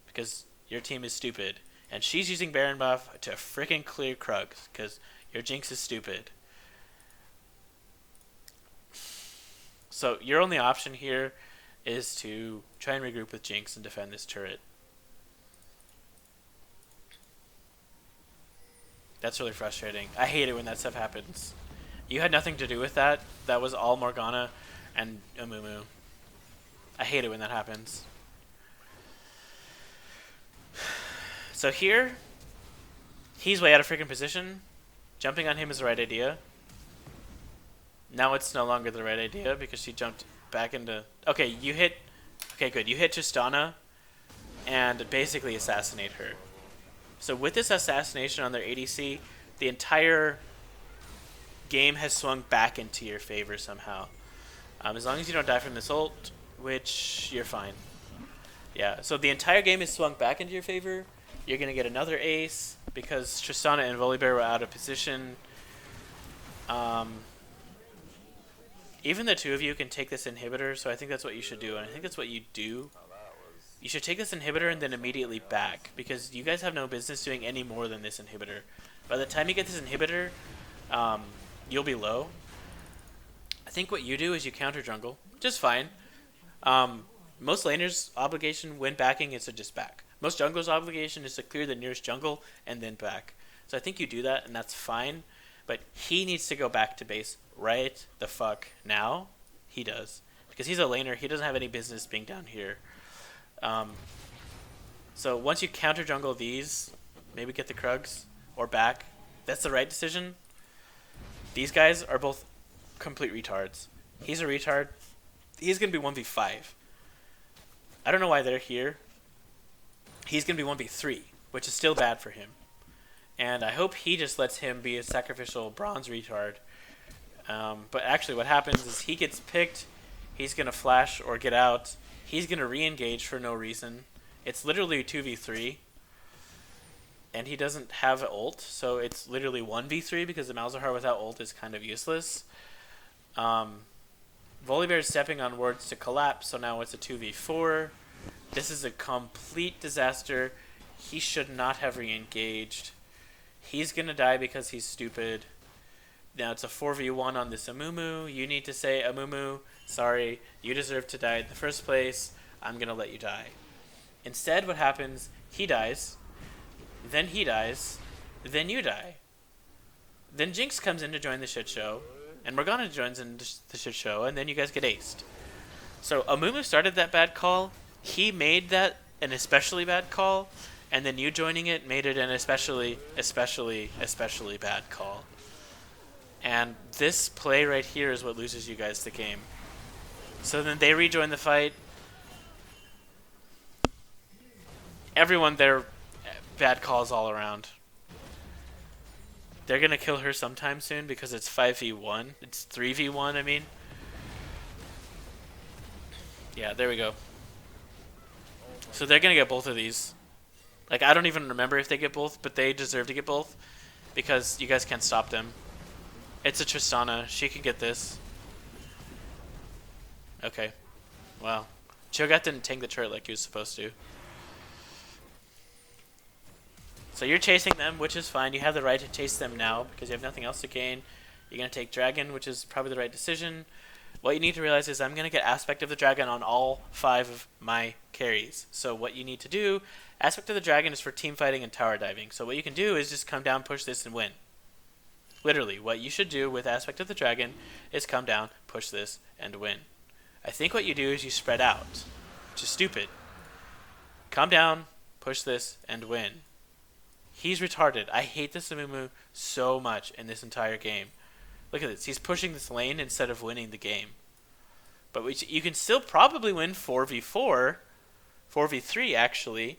because your team is stupid. And she's using Baron buff to frickin' clear Krugs because your Jinx is stupid. So your only option here is to try and regroup with Jinx and defend this turret. That's really frustrating. I hate it when that stuff happens. You had nothing to do with that. That was all Morgana and Amumu. I hate it when that happens. So here, he's way out of freaking position. Jumping on him is the right idea. Now it's no longer the right idea because she jumped back into... Okay, you hit... Okay, good. You hit Tristana and basically assassinate her. So with this assassination on their ADC, the entire game has swung back into your favor somehow. As long as you don't die from this ult, which you're fine. Yeah, so the entire game is swung back into your favor. You're going to get another ace because Tristana and Volibear were out of position. Even the 2 of you can take this inhibitor, so I think that's what you should do. And I think that's what you do. You should take this inhibitor and then immediately back, because you guys have no business doing any more than this inhibitor. By the time you get this inhibitor, you'll be low. I think what you do is you counter jungle, which is fine. Most laners' obligation when backing is to just back. Most junglers' obligation is to clear the nearest jungle and then back. So I think you do that, and that's fine. But he needs to go back to base right the fuck now. He does. Because he's a laner, he doesn't have any business being down here. So once you counter jungle these, maybe get the Krugs or back, that's the right decision. These guys are both complete retards. He's a retard. He's going to be 1v5. I don't know why they're here. He's going to be 1v3, which is still bad for him. And I hope he just lets him be a sacrificial bronze retard. But actually what happens is he gets picked, he's going to flash or get out, he's going to re-engage for no reason. It's literally 2v3, and he doesn't have an ult, so it's literally 1v3 because the Malzahar without ult is kind of useless. Volibear is stepping on wards to collapse, so now it's a 2v4. This is a complete disaster. He should not have re-engaged. He's going to die because he's stupid. Now it's a 4v1 on this Amumu. You need to say, Amumu, sorry, you deserve to die in the first place. I'm going to let you die. Instead, what happens, he dies, then he dies, then you die. Then Jinx comes in to join the shit show, and Morgana joins in the shit show, and then you guys get aced. So Amumu started that bad call. He made that an especially bad call, and then you joining it made it an especially bad call. And this play right here is what loses you guys the game. So then they rejoin the fight. Everyone there, bad calls all around. They're going to kill her sometime soon because it's 5v1. It's 3v1, I mean. Yeah, there we go. So they're going to get both of these. Like, I don't even remember if they get both, but they deserve to get both because you guys can't stop them. It's a Tristana. She can get this. Okay. Wow. Cho'Gath didn't tank the turret like he was supposed to. So you're chasing them, which is fine. You have the right to chase them now because you have nothing else to gain. You're going to take Dragon, which is probably the right decision. What you need to realize is I'm going to get Aspect of the Dragon on all 5 of my carries. So what you need to do, Aspect of the Dragon is for team fighting and tower diving. So what you can do is just come down, push this, and win. Literally, what you should do with Aspect of the Dragon is come down, push this, and win. I think what you do is you spread out, which is stupid. Come down, push this, and win. He's retarded. I hate this Amumu so much in this entire game. Look at this. He's pushing this lane instead of winning the game. But you can still probably win 4v4, 4v3 actually,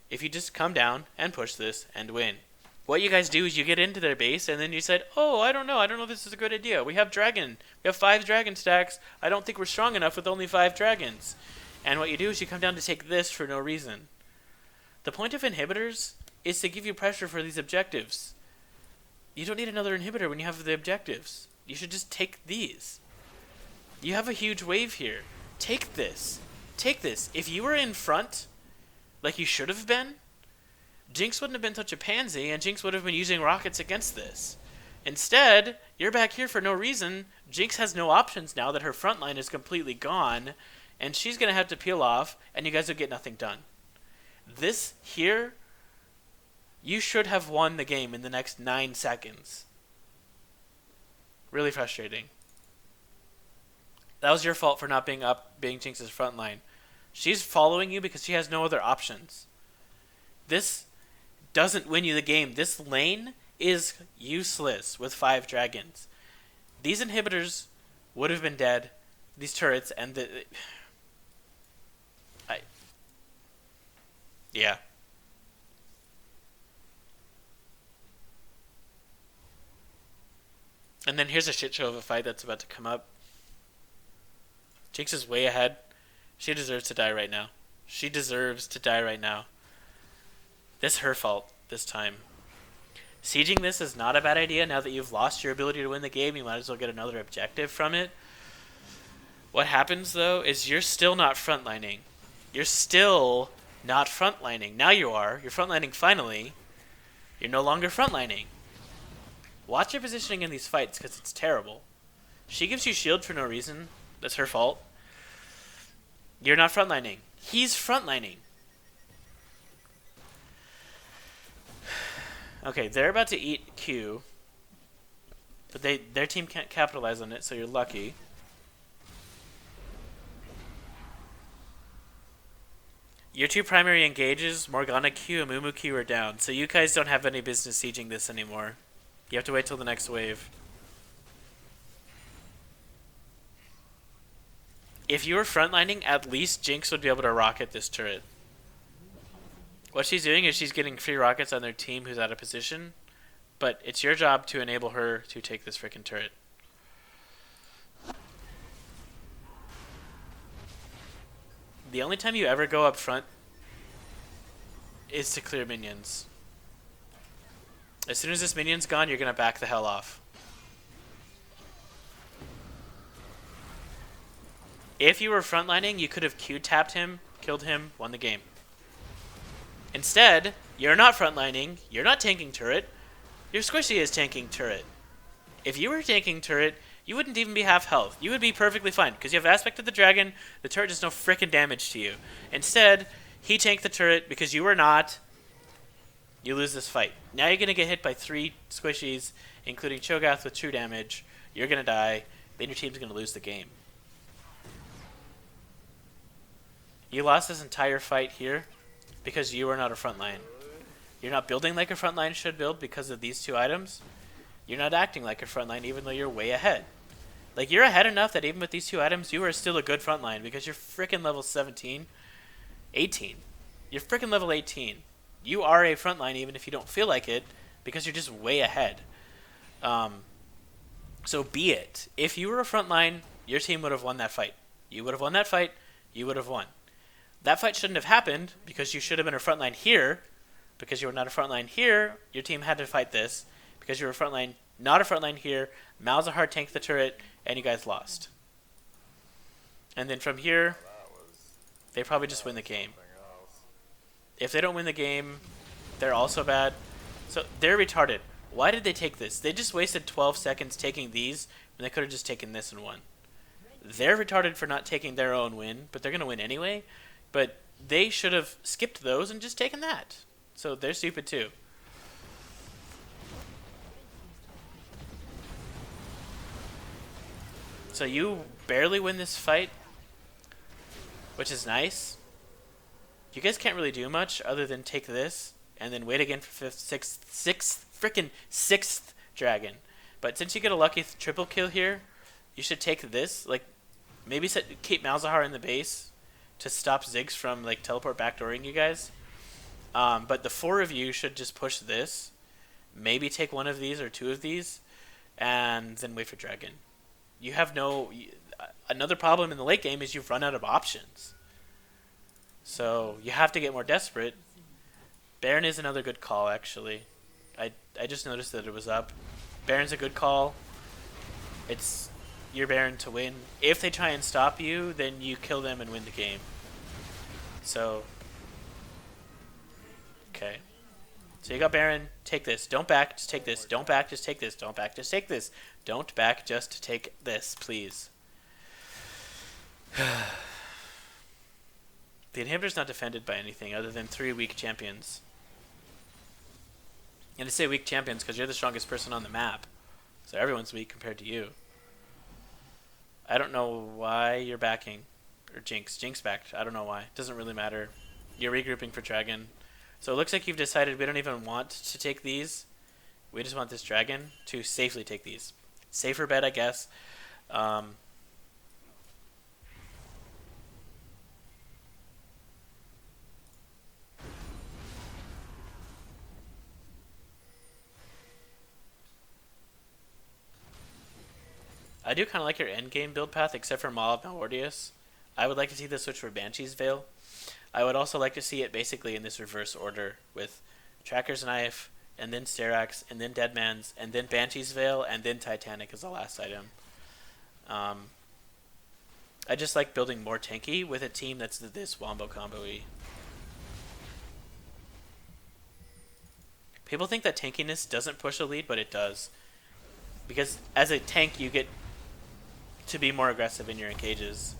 if you just come down and push this and win. What you guys do is you get into their base, and then you said, oh, I don't know if this is a good idea. We have dragon. We have 5 dragon stacks. I don't think we're strong enough with only 5 dragons. And what you do is you come down to take this for no reason. The point of inhibitors is to give you pressure for these objectives. You don't need another inhibitor when you have the objectives. You should just take these. You have a huge wave here. Take this. Take this. If you were in front, like you should have been, Jinx wouldn't have been such a pansy, and Jinx would have been using rockets against this. Instead, you're back here for no reason. Jinx has no options now that her front line is completely gone, and she's going to have to peel off, and you guys will get nothing done. This here, you should have won the game in the next 9 seconds. Really frustrating. That was your fault for not being Jinx's front line. She's following you because she has no other options. This doesn't win you the game. This lane is useless with 5 dragons. These inhibitors would have been dead. These turrets and yeah. And then here's a shit show of a fight that's about to come up. Jinx is way ahead. She deserves to die right now. She deserves to die right now. This is her fault this time. Sieging this is not a bad idea. Now that you've lost your ability to win the game, you might as well get another objective from it. What happens, though, is you're still not frontlining. You're still not frontlining. Now you are. You're frontlining finally. You're no longer frontlining. Watch your positioning in these fights, because it's terrible. She gives you shield for no reason. That's her fault. You're not frontlining. He's frontlining. Okay, they're about to eat Q. But their team can't capitalize on it, so you're lucky. Your 2 primary engages, Morgana Q and Mumu Q, are down. So you guys don't have any business sieging this anymore. You have to wait till the next wave. If you were frontlining, at least Jinx would be able to rocket this turret. What she's doing is she's getting free rockets on their team who's out of position, but it's your job to enable her to take this frickin' turret. The only time you ever go up front is to clear minions. As soon as this minion's gone, you're going to back the hell off. If you were frontlining, you could have Q-tapped him, killed him, won the game. Instead, you're not frontlining, you're not tanking turret, your squishy is tanking turret. If you were tanking turret, you wouldn't even be half health. You would be perfectly fine, because you have aspect of the dragon, the turret does no frickin' damage to you. Instead, he tanked the turret because you were not. You lose this fight. Now you're going to get hit by 3 squishies, including Cho'Gath with true damage. You're going to die. Then your team's going to lose the game. You lost this entire fight here because you are not a frontline. You're not building like a frontline should build because of these 2 items. You're not acting like a frontline even though you're way ahead. Like, you're ahead enough that even with these 2 items, you are still a good frontline because you're freaking level 17. 18. You're freaking level 18. You are a frontline even if you don't feel like it because you're just way ahead. So be it. If you were a frontline, your team would have won that fight. You would have won that fight. You would have won. That fight shouldn't have happened because you should have been a frontline here. Because you were not a frontline here, your team had to fight this. Because you were a frontline, not a frontline here, Malzahar tanked the turret, and you guys lost. And then from here, they probably just win the game. If they don't win the game, they're also bad. So they're retarded. Why did they take this? They just wasted 12 seconds taking these, and they could have just taken this and won. They're retarded for not taking their own win, but they're going to win anyway. But they should have skipped those and just taken that. So they're stupid too. So you barely win this fight, which is nice. You guys can't really do much other than take this and then wait again for 5th, 6th, freaking 6th dragon. But since you get a lucky triple kill here, you should take this. Like, maybe keep Malzahar in the base to stop Ziggs from like teleport backdooring you guys. But the 4 of you should just push this. Maybe take 1 of these or 2 of these, and then wait for dragon. You have no. Another problem in the late game is you've run out of options. So you have to get more desperate. Baron is another good call, actually. I just noticed that it was up. Baron's a good call. It's your Baron to win. If they try and stop you, then you kill them and win the game. So, okay. So you got Baron, take this. Don't back, just take this. Don't back, just take this. Don't back, just take this. Don't back, just take this, please. The inhibitor's not defended by anything other than 3 weak champions. And I say weak champions because you're the strongest person on the map. So everyone's weak compared to you. I don't know why you're backing. Or Jinx. Jinx backed. I don't know why. Doesn't really matter. You're regrouping for dragon. So it looks like you've decided we don't even want to take these. We just want this dragon to safely take these. Safer bet, I guess. I do kind of like your endgame build path, except for Maw of Malordius. I would like to see the switch for Banshee's Veil. I would also like to see it basically in this reverse order, with Tracker's Knife, and then Sterax, and then Deadman's, and then Banshee's Veil, and then Titanic as the last item. I just like building more tanky with a team that's this wombo combo-y. People think that tankiness doesn't push a lead, but it does. Because as a tank, you get to be more aggressive in your engages.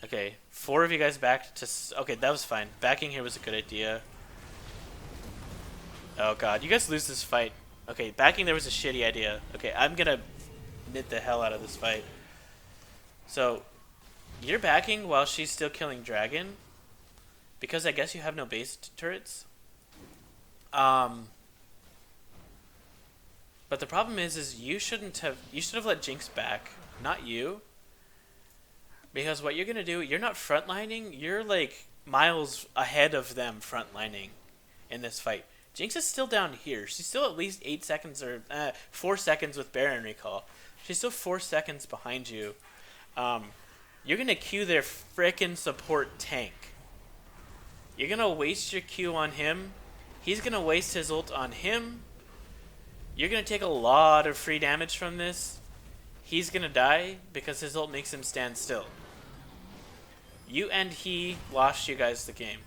Okay, 4 of you guys backed to... Okay, that was fine. Backing here was a good idea. Oh god, you guys lose this fight. Okay, backing there was a shitty idea. Okay, I'm gonna knit the hell out of this fight. So, you're backing while she's still killing dragon. Because I guess you have no base turrets. But the problem is you should have let Jinx back, not you. Because what you're gonna do, you're not frontlining, you're like miles ahead of them frontlining in this fight. Jinx is still down here. She's still at least 8 seconds or 4 seconds with Baron recall. She's still 4 seconds behind you. You're gonna Q their frickin' support tank. You're gonna waste your Q on him. He's gonna waste his ult on him. You're gonna take a lot of free damage from this. He's gonna die because his ult makes him stand still. You and he lost you guys the game.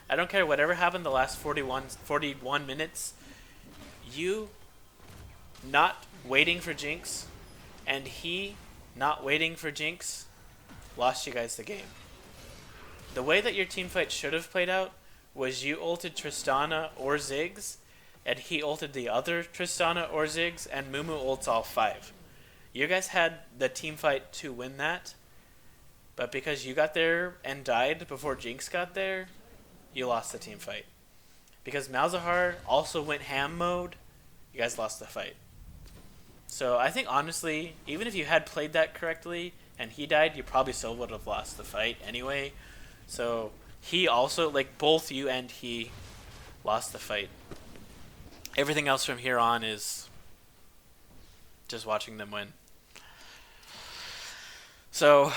I don't care whatever happened the last 41 minutes. You not waiting for Jinx and he not waiting for Jinx lost you guys the game. The way that your team fight should have played out was you ulted Tristana or Ziggs, and he ulted the other Tristana or Ziggs, and Mumu ults all 5. You guys had the team fight to win that, but because you got there and died before Jinx got there, you lost the team fight. Because Malzahar also went ham mode, you guys lost the fight. So I think honestly, even if you had played that correctly and he died, you probably still would have lost the fight anyway. So he also, like, both you and he lost the fight. Everything else from here on is just watching them win. So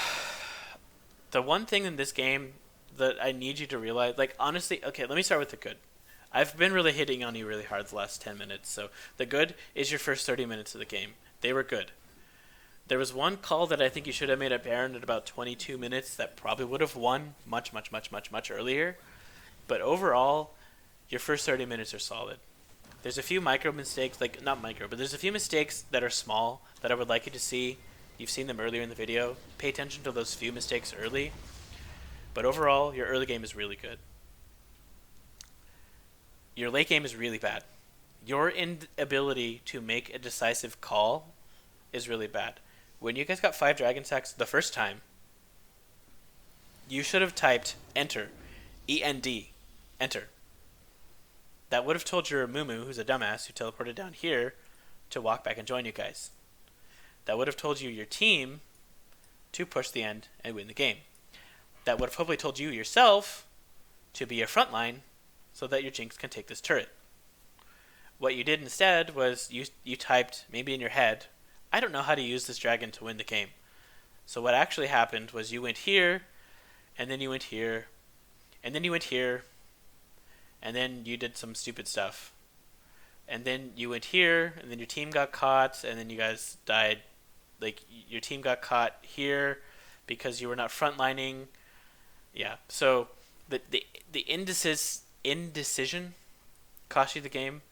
the one thing in this game that I need you to realize, like, honestly, okay, let me start with the good. I've been really hitting on you really hard the last 10 minutes. So the good is your first 30 minutes of the game. They were good. There was one call that I think you should have made at Baron at about 22 minutes that probably would have won much earlier. But overall, your first 30 minutes are solid. There's a few micro mistakes, like, not micro, but there's a few mistakes that are small that I would like you to see. You've seen them earlier in the video. Pay attention to those few mistakes early. But overall, your early game is really good. Your late game is really bad. Your inability to make a decisive call is really bad. When you guys got 5 Dragon Sacks the first time, you should have typed enter. E-N-D. Enter. That would have told your Mumu, who's a dumbass, who teleported down here, to walk back and join you guys. That would have told you your team to push the end and win the game. That would have probably told you yourself to be a frontline so that your Jinx can take this turret. What you did instead was you typed, maybe in your head, I don't know how to use this dragon to win the game. So what actually happened was you went here, and then you went here, and then you went here, and then you did some stupid stuff. And then you went here, and then your team got caught, and then you guys died. Like, your team got caught here because you were not frontlining. Yeah, so the indecision cost you the game,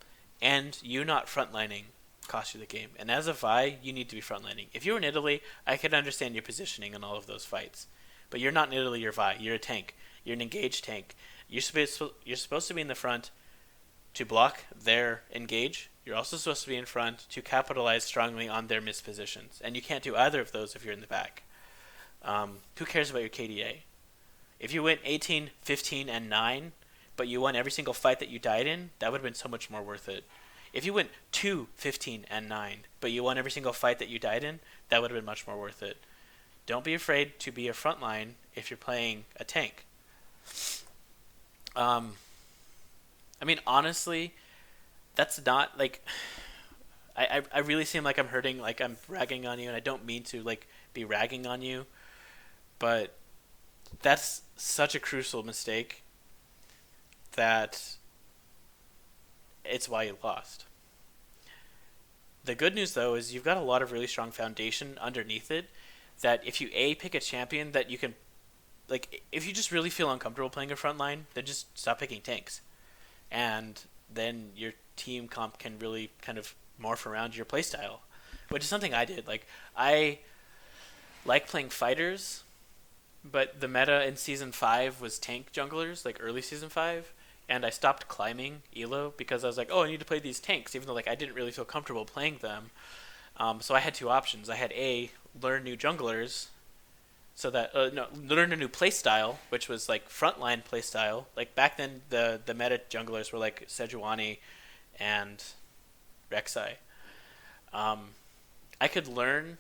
and you not frontlining cost you the game. And as a Vi, you need to be frontlining. If you were in Italy, I could understand your positioning in all of those fights. But you're not in Italy, you're Vi. You're a tank. You're an engaged tank. You're supposed to be in the front to block their engage. You're also supposed to be in front to capitalize strongly on their mispositions. And you can't do either of those if you're in the back. Who cares about your KDA? If you went 18, 15, and 9, but you won every single fight that you died in, that would have been so much more worth it. If you went 2, 15, and 9, but you won every single fight that you died in, that would have been much more worth it. Don't be afraid to be a frontline if you're playing a tank. I mean, honestly, that's not, like, I really seem like I'm hurting, like I'm ragging on you, and I don't mean to, like, be ragging on you, but that's such a crucial mistake that it's why you lost. The good news, though, is you've got a lot of really strong foundation underneath it that if you pick a champion that you can, like, if you just really feel uncomfortable playing a frontline, then just stop picking tanks. And then your team comp can really kind of morph around your playstyle, which is something I did. Like, I like playing fighters, but the meta in Season 5 was tank junglers, like early Season 5, and I stopped climbing Elo because I was like, oh, I need to play these tanks, even though, like, I didn't really feel comfortable playing them. So I had 2 options. I had A, learn new junglers, so that learn a new playstyle, which was like frontline playstyle. Like back then, the meta junglers were like Sejuani and Rek'Sai. I could learn,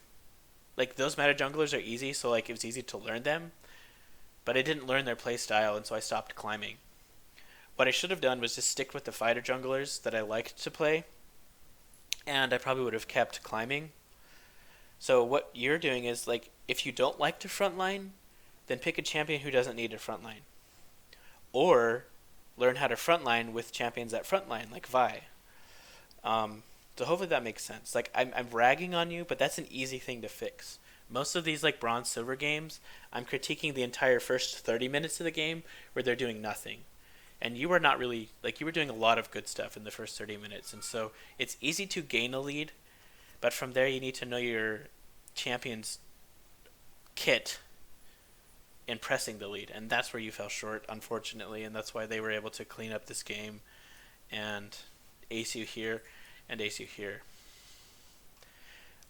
like, those meta junglers are easy, so like it was easy to learn them, but I didn't learn their playstyle, and so I stopped climbing. What I should have done was just stick with the fighter junglers that I liked to play, and I probably would have kept climbing. So what you're doing is, like, if you don't like to frontline, then pick a champion who doesn't need a frontline. Or learn how to frontline with champions that frontline, like Vi. So hopefully that makes sense. Like I'm ragging on you, but that's an easy thing to fix. Most of these like bronze silver games, I'm critiquing the entire first 30 minutes of the game where they're doing nothing. And you were not really like you were doing a lot of good stuff in the first 30 minutes. And so it's easy to gain a lead, but from there you need to know your champion's kit in pressing the lead, and that's where you fell short, unfortunately, and that's why they were able to clean up this game and ace you here and ace you here.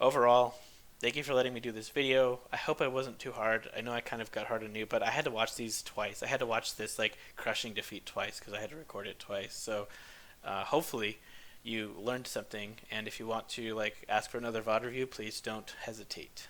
Overall, thank you for letting me do this video. I hope I wasn't too hard. I know I kind of got hard on you, but I had to watch these twice. I had to watch this like crushing defeat twice because I had to record it twice. So hopefully you learned something, and if you want to like ask for another VOD review, please don't hesitate.